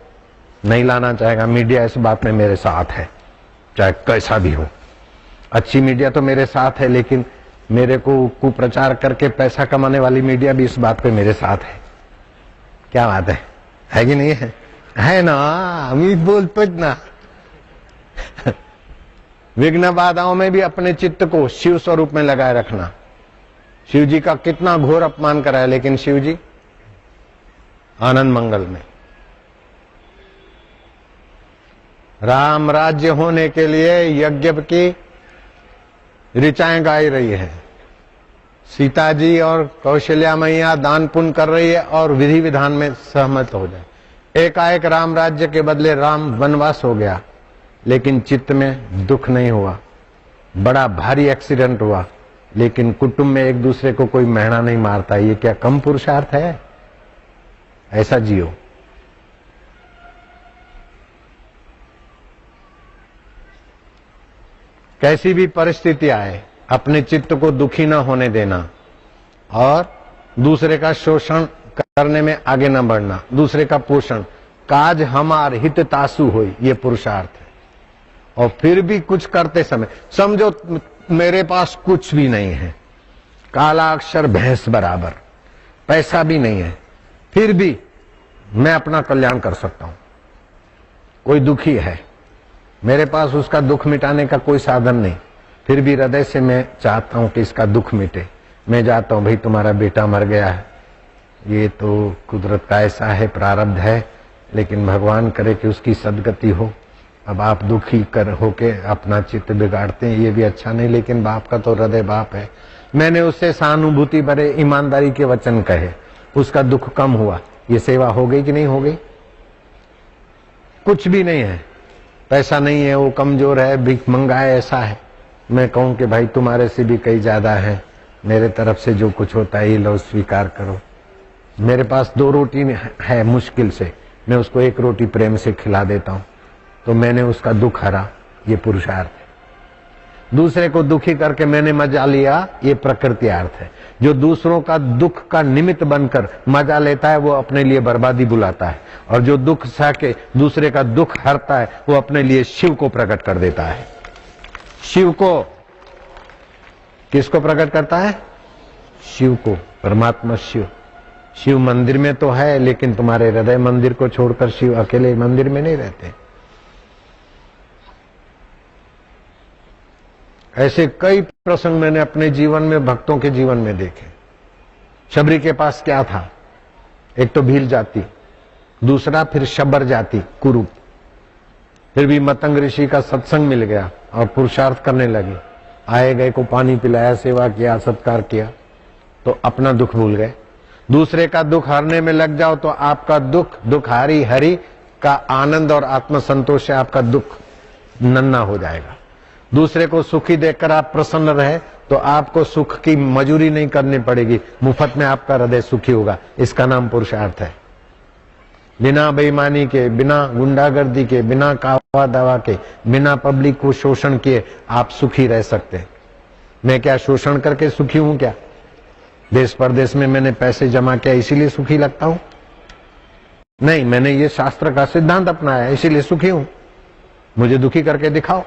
नहीं लाना चाहेगा। मीडिया इस बात में मेरे साथ है, चाहे कैसा भी हो। अच्छी मीडिया तो मेरे साथ है, लेकिन मेरे को कुप्रचार करके पैसा कमाने वाली मीडिया भी इस बात पे मेरे साथ है। क्या बात है कि नहीं है ना? अमित बोल तो ना। विघ्न बाधाओं में भी अपने चित्त को शिव स्वरूप में लगाए रखना। शिव जी का कितना घोर अपमान करा है, लेकिन शिव जी आनंद मंगल में। राम राज्य होने के लिए यज्ञ की ऋचाएं गाई रही है। सीता जी और कौशल्या मैया दान पुण्य कर रही है और विधि विधान में सहमत हो जाए। एकाएक राम राज्य के बदले राम वनवास हो गया, लेकिन चित्त में दुख नहीं हुआ। बड़ा भारी एक्सीडेंट हुआ, लेकिन कुटुंब में एक दूसरे को कोई महना नहीं मारता। ये क्या कम पुरुषार्थ है? ऐसा जियो। कैसी भी परिस्थिति आए अपने चित्त को दुखी न होने देना और दूसरे का शोषण करने में आगे न बढ़ना। दूसरे का पोषण, काज हमार हित तासु होई, ये पुरुषार्थ है। और फिर भी कुछ करते समय समझो मेरे पास कुछ भी नहीं है, काला अक्षर भैंस बराबर, पैसा भी नहीं है, फिर भी मैं अपना कल्याण कर सकता हूं। कोई दुखी है, मेरे पास उसका दुख मिटाने का कोई साधन नहीं, फिर भी हृदय से मैं चाहता हूं कि इसका दुख मिटे। मैं जाता हूं, भाई तुम्हारा बेटा मर गया है, ये तो कुदरत का ऐसा है, प्रारब्ध है, लेकिन भगवान करे कि उसकी सदगति हो। अब आप दुखी कर होके अपना चित्त बिगाड़ते हैं, ये भी अच्छा नहीं, लेकिन बाप का तो हृदय बाप है। मैंने उससे सहानुभूति भरे ईमानदारी के वचन कहे, उसका दुख कम हुआ। ये सेवा हो गई कि नहीं हो गई? कुछ भी नहीं है, पैसा नहीं है, वो कमजोर है, भीख मंगा है, ऐसा है। मैं कहूं कि भाई तुम्हारे से भी कई ज्यादा है, मेरे तरफ से जो कुछ होता है ये लो, स्वीकार करो। मेरे पास 2 रोटी है मुश्किल से, मैं उसको 1 रोटी प्रेम से खिला देता हूं, तो मैंने उसका दुख हरा। ये पुरुषार्थ है। दूसरे को दुखी करके मैंने मजा लिया, ये प्रकृतियार्थ है। जो दूसरों का दुख का निमित्त बनकर मजा लेता है वो अपने लिए बर्बादी बुलाता है, और जो दुख सह दूसरे का दुख हरता है वो अपने लिए शिव को प्रकट कर देता है। शिव को, किसको प्रकट करता है? शिव को, परमात्मा शिव। शिव मंदिर में तो है, लेकिन तुम्हारे हृदय मंदिर को छोड़कर शिव अकेले मंदिर में नहीं रहते। ऐसे कई प्रसंग मैंने अपने जीवन में, भक्तों के जीवन में देखे। शबरी के पास क्या था? एक तो भील जाति, दूसरा फिर शबर जाति कुरूप। फिर भी मतंग ऋषि का सत्संग मिल गया और पुरुषार्थ करने लगे। आए गए को पानी पिलाया, सेवा किया, सत्कार किया, तो अपना दुख भूल गए। दूसरे का दुख हरने में लग जाओ तो आपका दुख हारी हरि का आनंद और आत्मसंतोष से आपका दुख नन्ना हो जाएगा। दूसरे को सुखी देखकर आप प्रसन्न रहे तो आपको सुख की मजूरी नहीं करनी पड़ेगी, मुफ्त में आपका हृदय सुखी होगा। इसका नाम पुरुषार्थ है। बिना बेईमानी के, बिना गुंडागर्दी के, बिना कावा दावा के, बिना पब्लिक को शोषण किए आप सुखी रह सकते हैं। मैं क्या शोषण करके सुखी हूं क्या? देश परदेश में मैंने पैसे जमा किया इसीलिए सुखी लगता हूं? नहीं, मैंने ये शास्त्र का सिद्धांत अपनाया इसीलिए सुखी हूं। मुझे दुखी करके दिखाओ।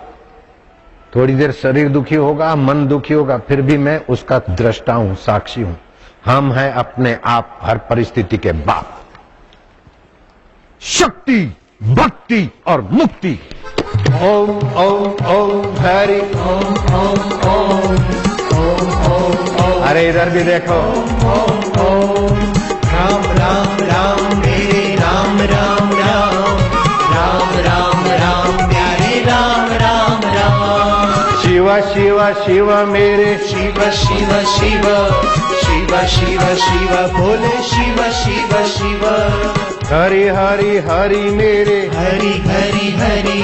थोड़ी देर शरीर दुखी होगा, मन दुखी होगा, फिर भी मैं उसका दृष्टा हूं, साक्षी हूं। हम हैं अपने आप हर परिस्थिति के बाप। शक्ति, भक्ति और मुक्ति। ओम ओम ओम हरि ओम ओम ओम ओम ओम ओम। अरे इधर भी देखो। ओम ओम राम राम राम मेरे राम राम राम राम राम राम प्यारे राम राम राम। शिव शिव शिव मेरे शिव शिव शिव शिव शिव शिव बोले शिव शिव शिव। हरि हरि हरि मेरे हरि हरि हरि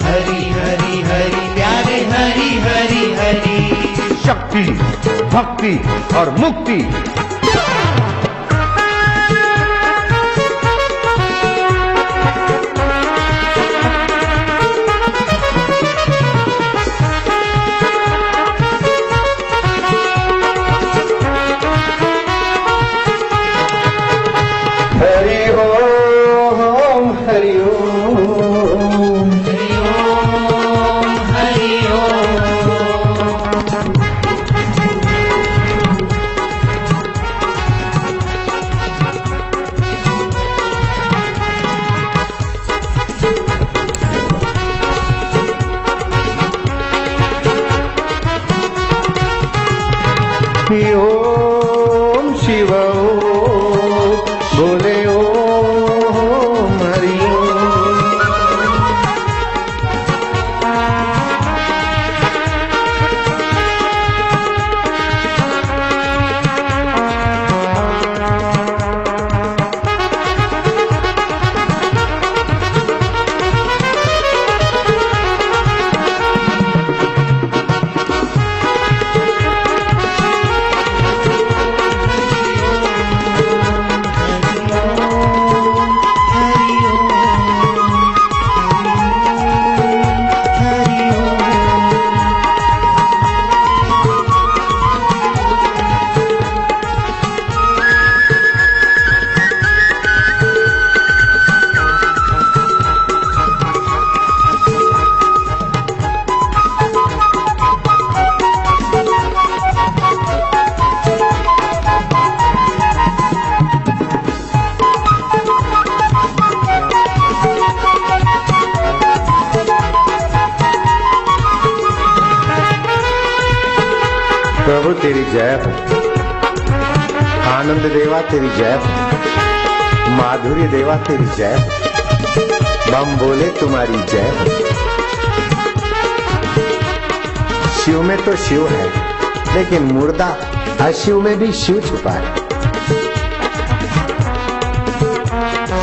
हरि हरि हरि प्यारे हरि हरि हरि। शक्ति, भक्ति और मुक्ति। हरि ओम हरि ओम हरि ओम हरि ओम। ओम शिव ओम बोले ओम हरि ओम। प्रभु तेरी जय हो, आनंद देवा तेरी जय हो, माधुर्य देवा तेरी जय हो, बम बोले तुम्हारी जय हो। शिव में तो शिव है, लेकिन मुर्दा अशिव में भी शिव छुपा है।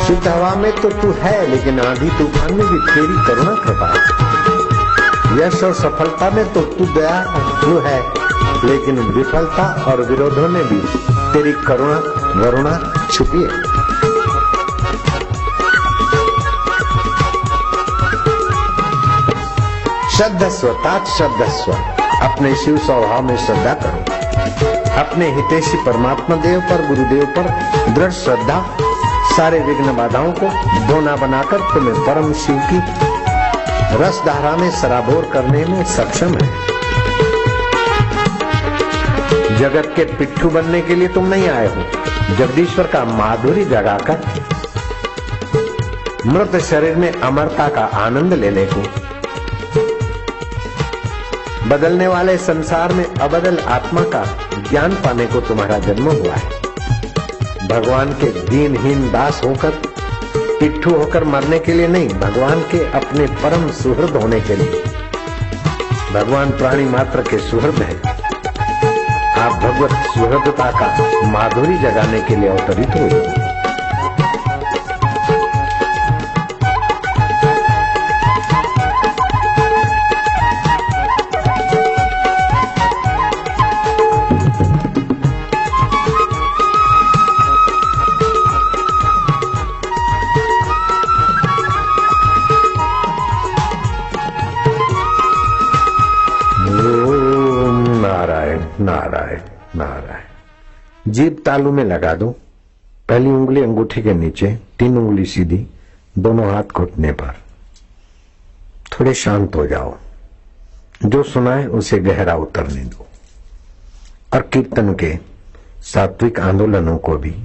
शुद्ध हवा में तो तू है, लेकिन आंधी तूफान में भी तेरी करुणा कृपा है। यश और सफलता में तो तू दयालु है, लेकिन विफलता और विरोधों में भी तेरी करुणा वरुणा छुपी है। श्रद्धस्व तात श्रद्धस्व, अपने शिव स्वभाव में श्रद्धा करो। अपने हितैषी परमात्मा देव पर, गुरुदेव पर दृढ़ श्रद्धा सारे विघ्न बाधाओं को दोना बनाकर तुम्हें परम शिव की रस धारा में सराबोर करने में सक्षम है। जगत के पिट्ठू बनने के लिए तुम नहीं आए हो, जगदीश्वर का माधुरी जगाकर मृत शरीर में अमरता का आनंद लेने को, बदलने वाले संसार में अबदल आत्मा का ज्ञान पाने को तुम्हारा जन्म हुआ है। भगवान के दीनहीन दास होकर, पिट्ठू होकर मरने के लिए नहीं, भगवान के अपने परम सुहृद होने के लिए। भगवान प्राणी मात्र के सुहृद है। आप भगवत सुहृदता का माधुरी जगाने के लिए अवतरित हुए। नारायण नारायण। जीभ तालू में लगा दो, पहली उंगली अंगूठे के नीचे, 3 उंगली सीधी, दोनों हाथ घुटने पर। थोड़े शांत हो जाओ, जो सुनाए उसे गहरा उतरने दो, और कीर्तन के सात्विक आंदोलनों को भी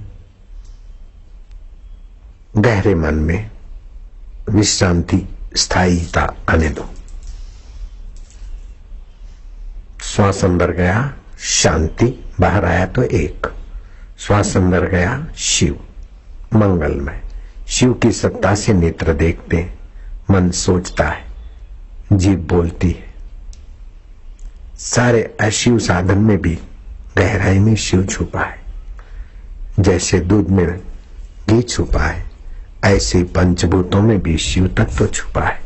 गहरे मन में विश्रांति, स्थायीता आने दो। श्वास अंदर गया, शांति, बाहर आया तो एक। श्वास अंदर गया, शिव, मंगलमय। शिव की सत्ता से नेत्र देखते हैं, मन सोचता है, जीभ बोलती है। सारे अशिव साधन में भी गहराई में शिव छुपा है। जैसे दूध में घी छुपा है, ऐसे ही पंचभूतों में भी शिव तत्व छुपा है।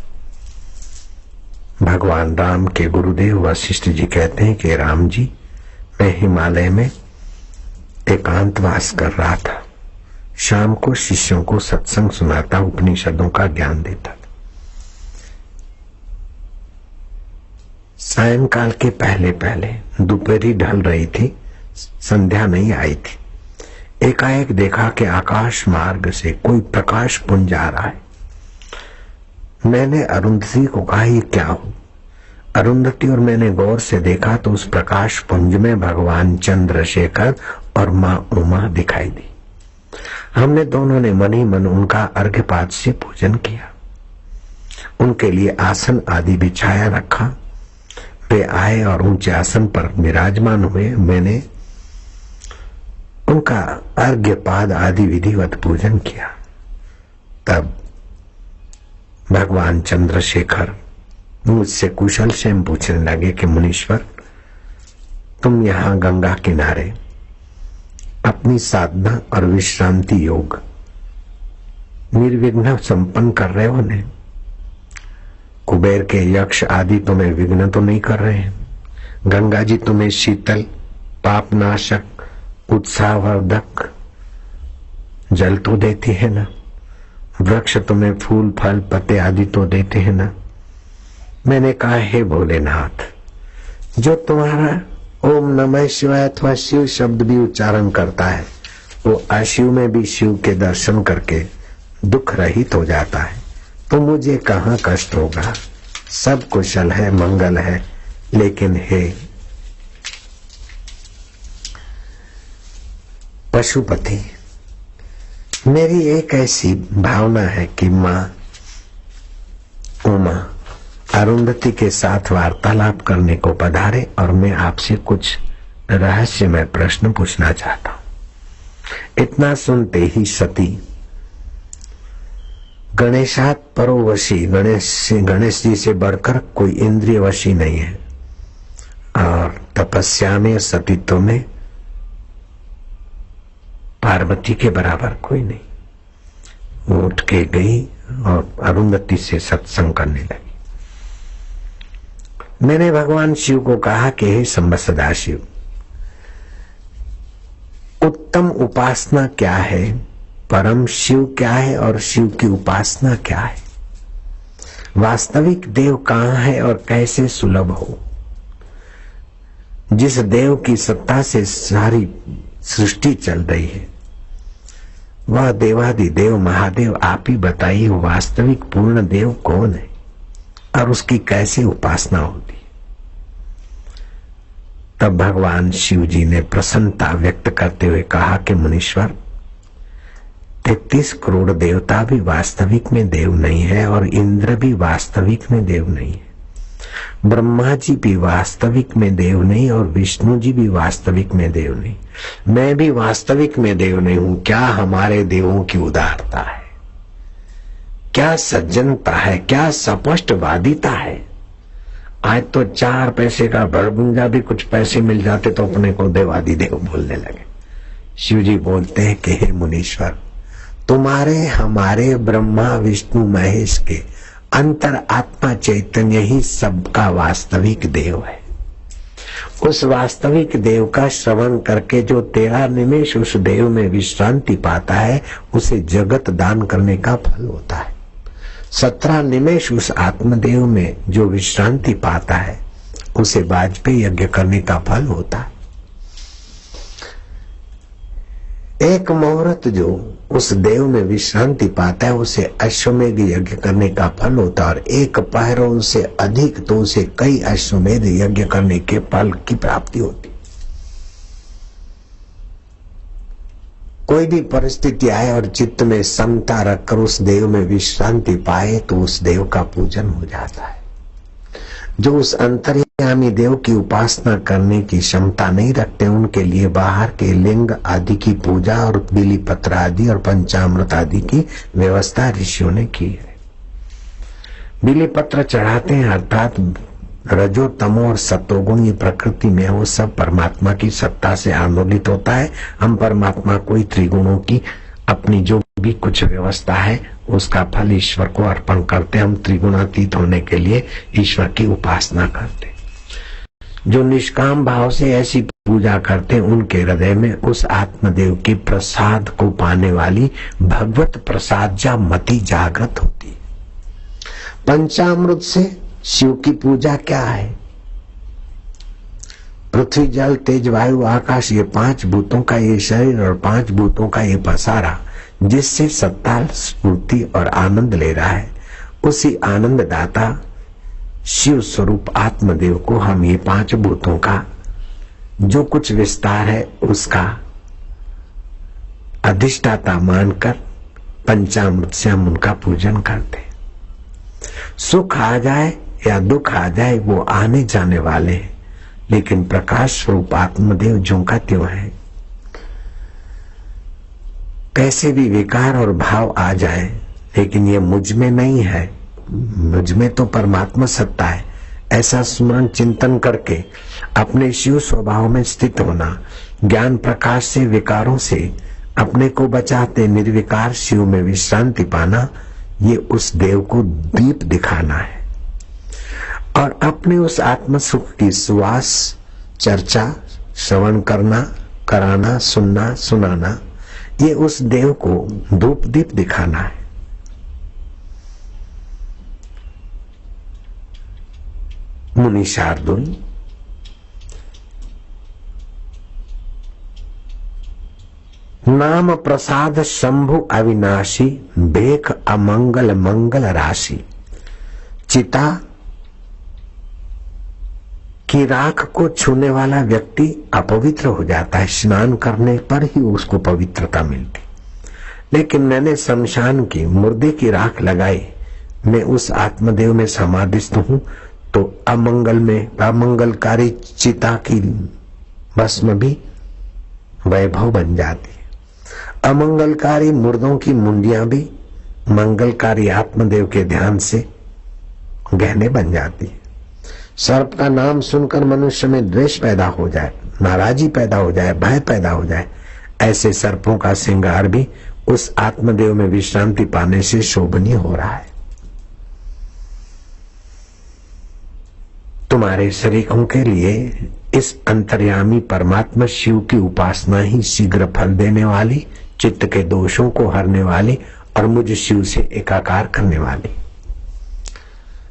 भगवान राम के गुरुदेव वशिष्ठ जी कहते हैं कि राम जी, मैं हिमालय में एकांतवास कर रहा था। शाम को शिष्यों को सत्संग सुनाता, उपनिषदों का ज्ञान देता था। सायंकाल के पहले पहले दोपहरी ढल रही थी, संध्या नहीं आई थी। एकाएक देखा कि आकाश मार्ग से कोई प्रकाश पुंज आ रहा है। मैंने अरुंधति को कहा, ये क्या हो? अरुंधति और मैंने गौर से देखा तो उस प्रकाश पुंज में भगवान चंद्रशेखर और मां उमा दिखाई दी। हमने दोनों ने मन ही मन उनका अर्घ्यपात से पूजन किया, उनके लिए आसन आदि बिछाया रखा। वे आए और ऊंचे आसन पर विराजमान हुए। मैंने उनका अर्घ्यपाद आदि विधिवत पूजन किया। तब भगवान चंद्रशेखर मुझसे कुशल क्षेम पूछने लगे कि मुनीश्वर, तुम यहां गंगा किनारे अपनी साधना और विश्रांति योग निर्विघ्न संपन्न कर रहे हो ने? कुबेर के यक्ष आदि तुम्हें विघ्न तो नहीं कर रहे हैं? गंगा जी तुम्हें शीतल, पापनाशक, उत्साहवर्धक जल तो देती है ना? वृक्ष तुम्हें फूल फल पत्ते आदि तो देते हैं ना? मैंने कहा, हे भोलेनाथ, जो तुम्हारा ओम नमः शिवाय अथवा शिव शब्द भी उच्चारण करता है, वो अशिव में भी शिव के दर्शन करके दुख रहित हो जाता है। तो मुझे कहाँ कष्ट होगा? सब कुशल है, मंगल है। लेकिन हे पशुपति, मेरी एक ऐसी भावना है कि मां उमा अरुंधति के साथ वार्तालाप करने को पधारे और मैं आपसे कुछ रहस्यमय प्रश्न पूछना चाहता हूं। इतना सुनते ही सती गणेशात परो वशी, गणेश जी से बढ़कर कोई इंद्रिय वशी नहीं है, और तपस्या में सतीत्व में पार्वती के बराबर कोई नहीं। वो उठ के गई और अरुंधति से सत्संग करने लगी। मैंने भगवान शिव को कहा कि हे संबत सदाशिव, उत्तम उपासना क्या है? परम शिव क्या है और शिव की उपासना क्या है? वास्तविक देव कहाँ है और कैसे सुलभ हो? जिस देव की सत्ता से सारी सृष्टि चल रही है, वह देवादि देव महादेव आप ही बताइए, वास्तविक पूर्ण देव कौन है और उसकी कैसे उपासना होती? तब भगवान शिव जी ने प्रसन्नता व्यक्त करते हुए कहा कि मुनीश्वर, 33 करोड़ देवता भी वास्तविक में देव नहीं है और इंद्र भी वास्तविक में देव नहीं है। ब्रह्मा जी भी वास्तविक में देव नहीं और विष्णु जी भी वास्तविक में देव नहीं। मैं भी वास्तविक में देव नहीं हूं। क्या हमारे देवों की उदारता है, क्या सज्जनता है, क्या स्पष्टवादिता है। आज तो 4 पैसे का बड़बुंजा भी कुछ पैसे मिल जाते तो अपने को देवादि देव बोलने लगे। शिव जी बोलते हैं कि हे मुनीश्वर, तुम्हारे हमारे ब्रह्मा विष्णु महेश के अंतर आत्मा चैतन्य ही सबका वास्तविक देव है। उस वास्तविक देव का श्रवण करके जो 13 निमेष उस देव में विश्रांति पाता है, उसे जगत दान करने का फल होता है। 17 निमेष उस आत्मदेव में जो विश्रांति पाता है, उसे वाजपेयी यज्ञ करने का फल होता है। एक मुहूर्त जो उस देव में विश्रांति पाता है, उसे अश्वमेध यज्ञ करने का फल होता है, और एक पहरों से अधिक तो उसे कई अश्वमेध यज्ञ करने के फल की प्राप्ति होती। कोई भी परिस्थिति आए और चित्त में समता रखकर उस देव में विश्रांति पाए तो उस देव का पूजन हो जाता है। जो उस अंतर्यामी देव की उपासना करने की क्षमता नहीं रखते, उनके लिए बाहर के लिंग आदि की पूजा और बिली पत्र आदि और पंचामृत आदि की व्यवस्था ऋषियों ने की है। बिली पत्र चढ़ाते हैं, अर्थात रजो तमो और सतोगुण ये प्रकृति में वो सब परमात्मा की सत्ता से आंदोलित होता है। हम परमात्मा को त्रिगुणों की अपनी जो भी कुछ व्यवस्था है उसका फल ईश्वर को अर्पण करते। हम त्रिगुणातीत होने के लिए ईश्वर की उपासना करते। जो निष्काम भाव से ऐसी पूजा करते उनके हृदय में उस आत्मदेव के प्रसाद को पाने वाली भगवत प्रसादजा मति जागृत होती है। पंचामृत से शिव की पूजा क्या है? पृथ्वी जल तेज वायु आकाश, ये 5 भूतों का ये शरीर और 5 भूतों का ये पसारा, जिससे सत्ता स्फूर्ति और आनंद ले रहा है, उसी आनंद दाता शिव स्वरूप आत्मदेव को हम ये 5 भूतों का जो कुछ विस्तार है उसका अधिष्ठाता मानकर पंचामृत से हम उनका पूजन करते। सुख आ जाए या दुख आ जाए वो आने जाने वाले हैं, लेकिन प्रकाश स्वरूप आत्मदेव ज्यों का त्यों है। कैसे भी विकार और भाव आ जाए, लेकिन ये मुझ में नहीं है, मुझ में तो परमात्मा सत्ता है, ऐसा स्मरण चिंतन करके अपने शिव स्वभाव में स्थित होना, ज्ञान प्रकाश से विकारों से अपने को बचाते निर्विकार शिव में विश्रांति पाना, ये उस देव को दीप दिखाना है। और अपने उस आत्म सुख की सुवास चर्चा श्रवण करना, कराना, सुनना, सुनाना, ये उस देव को धूप दीप दिखाना है। मुनि शार्दुल नाम प्रसाद शंभु अविनाशी, भेख अमंगल मंगल राशि। चिता की राख को छूने वाला व्यक्ति अपवित्र हो जाता है, स्नान करने पर ही उसको पवित्रता मिलती। लेकिन मैंने शमशान की मुर्दे की राख लगाई, मैं उस आत्मदेव में समाधिस्थ हूं, तो अमंगलकारी चिता की भस्म भी वैभव बन जाती है। अमंगलकारी मुर्दों की मुंडियां भी मंगलकारी आत्मदेव के ध्यान से गहने बन जाती है। सर्प का नाम सुनकर मनुष्य में द्वेष पैदा हो जाए, नाराजी पैदा हो जाए, भय पैदा हो जाए, ऐसे सर्पों का श्रृंगार भी उस आत्मदेव में विश्रांति पाने से शोभनीय हो रहा है। तुम्हारे शरीकों के लिए इस अंतर्यामी परमात्मा शिव की उपासना ही शीघ्र फल देने वाली, चित्त के दोषों को हरने वाली और मुझ शिव से एकाकार करने वाली।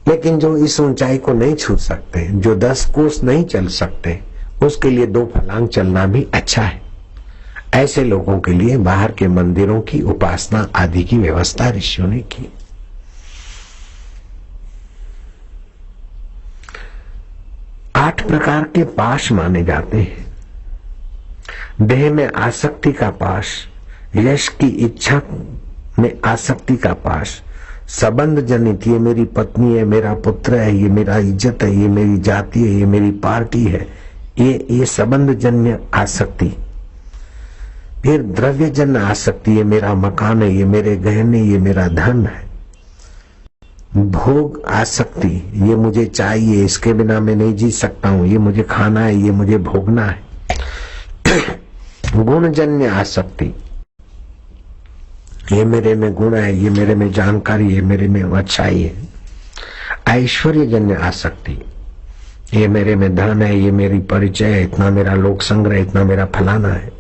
लेकिन जो इस ऊंचाई को नहीं छू सकते, जो 10 कोस नहीं चल सकते, उसके लिए 2 फलांग चलना भी अच्छा है। ऐसे लोगों के लिए बाहर के मंदिरों की उपासना आदि की व्यवस्था ऋषियों ने की। आठ प्रकार के पाश माने जाते हैं। देह में आसक्ति का पाश, यश की इच्छा में आसक्ति का पाश, संबंध जनित, ये मेरी पत्नी है, मेरा पुत्र है, ये मेरा इज्जत है, ये मेरी जाति है, ये मेरी पार्टी है, ये संबंध जन्य आसक्ति। फिर द्रव्य जन्य आसक्ति, ये मेरा मकान है, ये मेरे गहने, ये मेरा धन है। भोग आसक्ति, ये मुझे चाहिए, इसके बिना मैं नहीं जी सकता हूं, ये मुझे खाना है, ये मुझे भोगना है। गुणजन्य आसक्ति, ये मेरे में गुण है, ये मेरे में जानकारी, ये मेरे में अच्छाई है। ऐश्वर्य जन्य आसक्ति, ये मेरे में धन है, ये मेरी परिचय है, इतना मेरा लोक संग्रह, इतना मेरा फलाना है।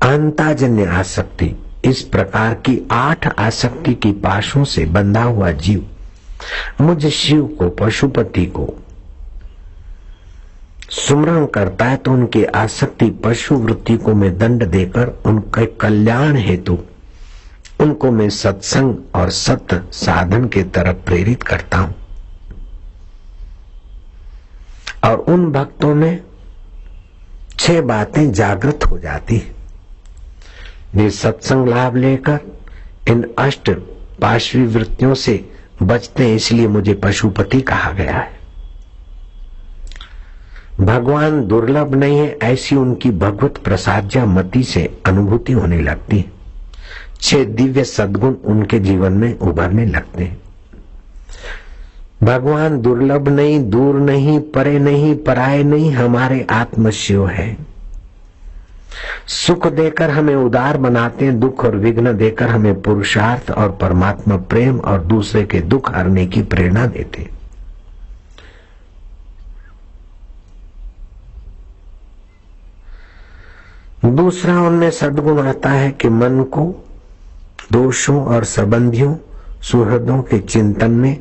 अंताजन्य आसक्ति, इस प्रकार की 8 आसक्ति की पाशों से बंधा हुआ जीव मुझ शिव को, पशुपति को सुमरण करता है तो उनकी आसक्ति पशु वृत्ति को मैं दंड देकर उनके कल्याण हेतु उनको मैं सत्संग और सत्य साधन के तरफ प्रेरित करता हूं। और उन भक्तों में 6 बातें जागृत हो जाती है। ये सत्संग लाभ लेकर इन अष्ट पाशवी वृत्तियों से बचते हैं, इसलिए मुझे पशुपति कहा गया है। भगवान दुर्लभ नहीं है, ऐसी उनकी भगवत प्रसाद्या मति से अनुभूति होने लगती है। 6 दिव्य सद्गुण उनके जीवन में उभरने लगते हैं। भगवान दुर्लभ नहीं, दूर नहीं, परे नहीं, पराये नहीं, हमारे आत्मशिव है। सुख देकर हमें उदार बनाते हैं, दुख और विघ्न देकर हमें पुरुषार्थ और परमात्मा प्रेम और दूसरे के दुख हरने की प्रेरणा देते हैं। दूसरा उनमें सद्गुण आता है कि मन को दोषों और संबंधियों सुहृदों के चिंतन में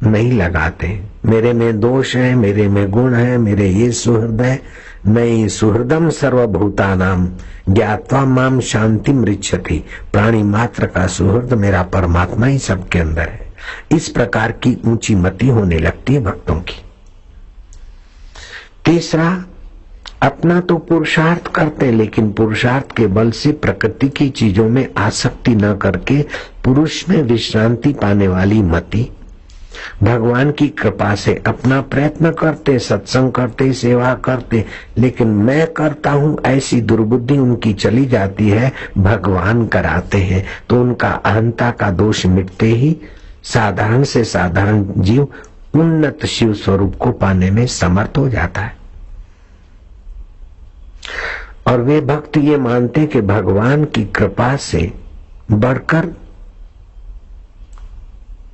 नहीं लगाते। मेरे में दोष है, मेरे में गुण है, मेरे ये सुहृद है। नहीं, सुहृदम सर्वभूतानाम ज्ञात्वा माम शांतिम रिच्छति। प्राणी मात्र का सुहृद मेरा परमात्मा ही सबके अंदर है। इस प्रकार की ऊंची मति होने लगती है भक्तों की। तीसरा, अपना तो पुरुषार्थ करते, लेकिन पुरुषार्थ के बल से प्रकृति की चीजों में आसक्ति न करके पुरुष में विश्रांति पाने वाली मति। भगवान की कृपा से अपना प्रयत्न करते, सत्संग करते, सेवा करते, लेकिन मैं करता हूं ऐसी दुर्बुद्धि उनकी चली जाती है। भगवान कराते हैं तो उनका अहंता का दोष मिटते ही साधारण से साधारण जीव उन्नत शिव स्वरूप को पाने में समर्थ हो जाता है। और वे भक्त ये मानते कि भगवान की कृपा से बढ़कर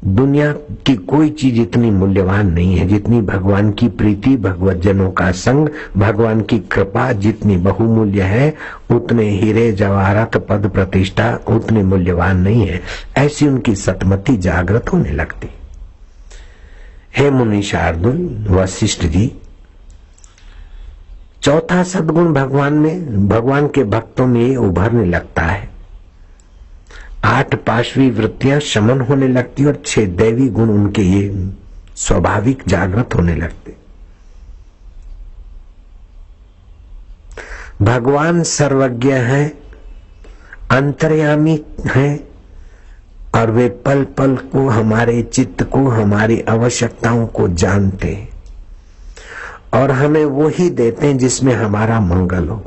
दुनिया की कोई चीज इतनी मूल्यवान नहीं है जितनी भगवान की प्रीति, भगवत जनों का संग। भगवान की कृपा जितनी बहुमूल्य है, उतने हीरे जवाहरात पद प्रतिष्ठा उतने मूल्यवान नहीं है। ऐसी उनकी सतमति जागृत होने लगती। हे मुनि शार्दुल, वशिष्ठ जी, चौथा सद्गुण भगवान के भक्तों में ये उभरने लगता है। 8 पाशवी वृत्तियां शमन होने लगती और 6 दैवी गुण उनके ये स्वाभाविक जागृत होने लगते। भगवान सर्वज्ञ है, अंतर्यामी है और वे पल पल को हमारे चित्त को, हमारी आवश्यकताओं को जानते हैं और हमें वो ही देते हैं जिसमें हमारा मंगल हो।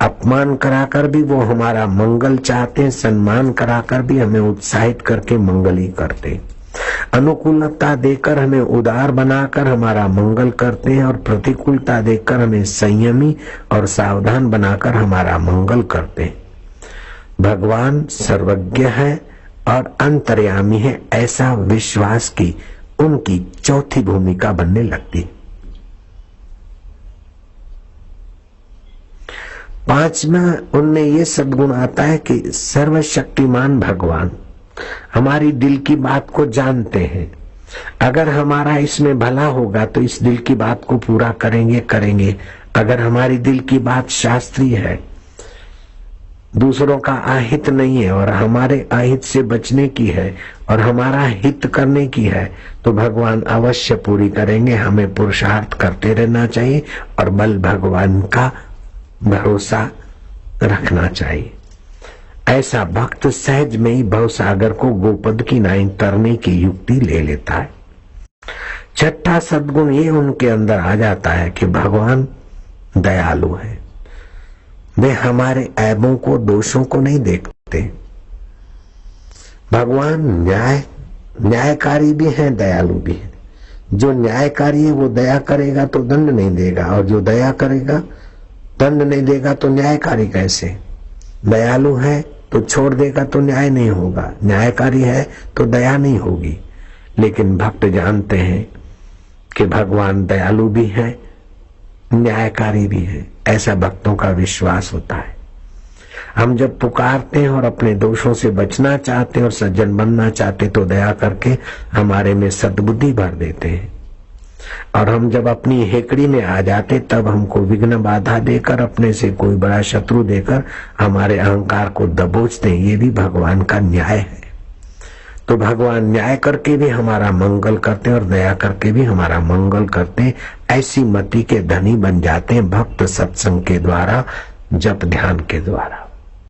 अपमान कराकर भी वो हमारा मंगल चाहते हैं, सम्मान कराकर भी हमें उत्साहित करके मंगल ही करते। अनुकूलता देकर हमें उदार बनाकर हमारा मंगल करते हैं और प्रतिकूलता देकर हमें संयमी और सावधान बनाकर हमारा मंगल करते हैं। भगवान सर्वज्ञ है और अंतर्यामी है, ऐसा विश्वास की उनकी चौथी भूमिका बनने लगती है। 5वां उनमें ये सद्गुण आता है कि सर्वशक्तिमान भगवान हमारी दिल की बात को जानते हैं। अगर हमारा इसमें भला होगा तो इस दिल की बात को पूरा करेंगे। अगर हमारी दिल की बात शास्त्रीय है, दूसरों का अहित नहीं है और हमारे अहित से बचने की है और हमारा हित करने की है, तो भगवान अवश्य पूरी करेंगे। हमें पुरुषार्थ करते रहना चाहिए और बल भगवान का भरोसा रखना चाहिए। ऐसा भक्त सहज में ही भवसागर को गोपद की नाई तरने की युक्ति ले लेता है। 6ठा सद्गुण ये उनके अंदर आ जाता है कि भगवान दयालु है। वे हमारे ऐबों को, दोषों को नहीं देखते। भगवान न्यायकारी भी है, दयालु भी है। जो न्यायकारी है वो दया करेगा तो दंड नहीं देगा, और जो दया करेगा दंड नहीं देगा तो न्यायकारी कैसे? दयालु है तो छोड़ देगा तो न्याय नहीं होगा, न्यायकारी है तो दया नहीं होगी। लेकिन भक्त जानते हैं कि भगवान दयालु भी है, न्यायकारी भी है। ऐसा भक्तों का विश्वास होता है। हम जब पुकारते हैं और अपने दोषों से बचना चाहते हैं और सज्जन बनना चाहते तो दया करके हमारे में सद्बुद्धि भर देते हैं, और हम जब अपनी हेकड़ी में आ जाते तब हमको विघ्न बाधा देकर, अपने से कोई बड़ा शत्रु देकर हमारे अहंकार को दबोचते हैं। ये भी भगवान का न्याय है। तो भगवान न्याय करके भी हमारा मंगल करते हैं और दया करके भी हमारा मंगल करते हैं। ऐसी मति के धनी बन जाते हैं भक्त सत्संग के द्वारा, जप ध्यान के द्वारा।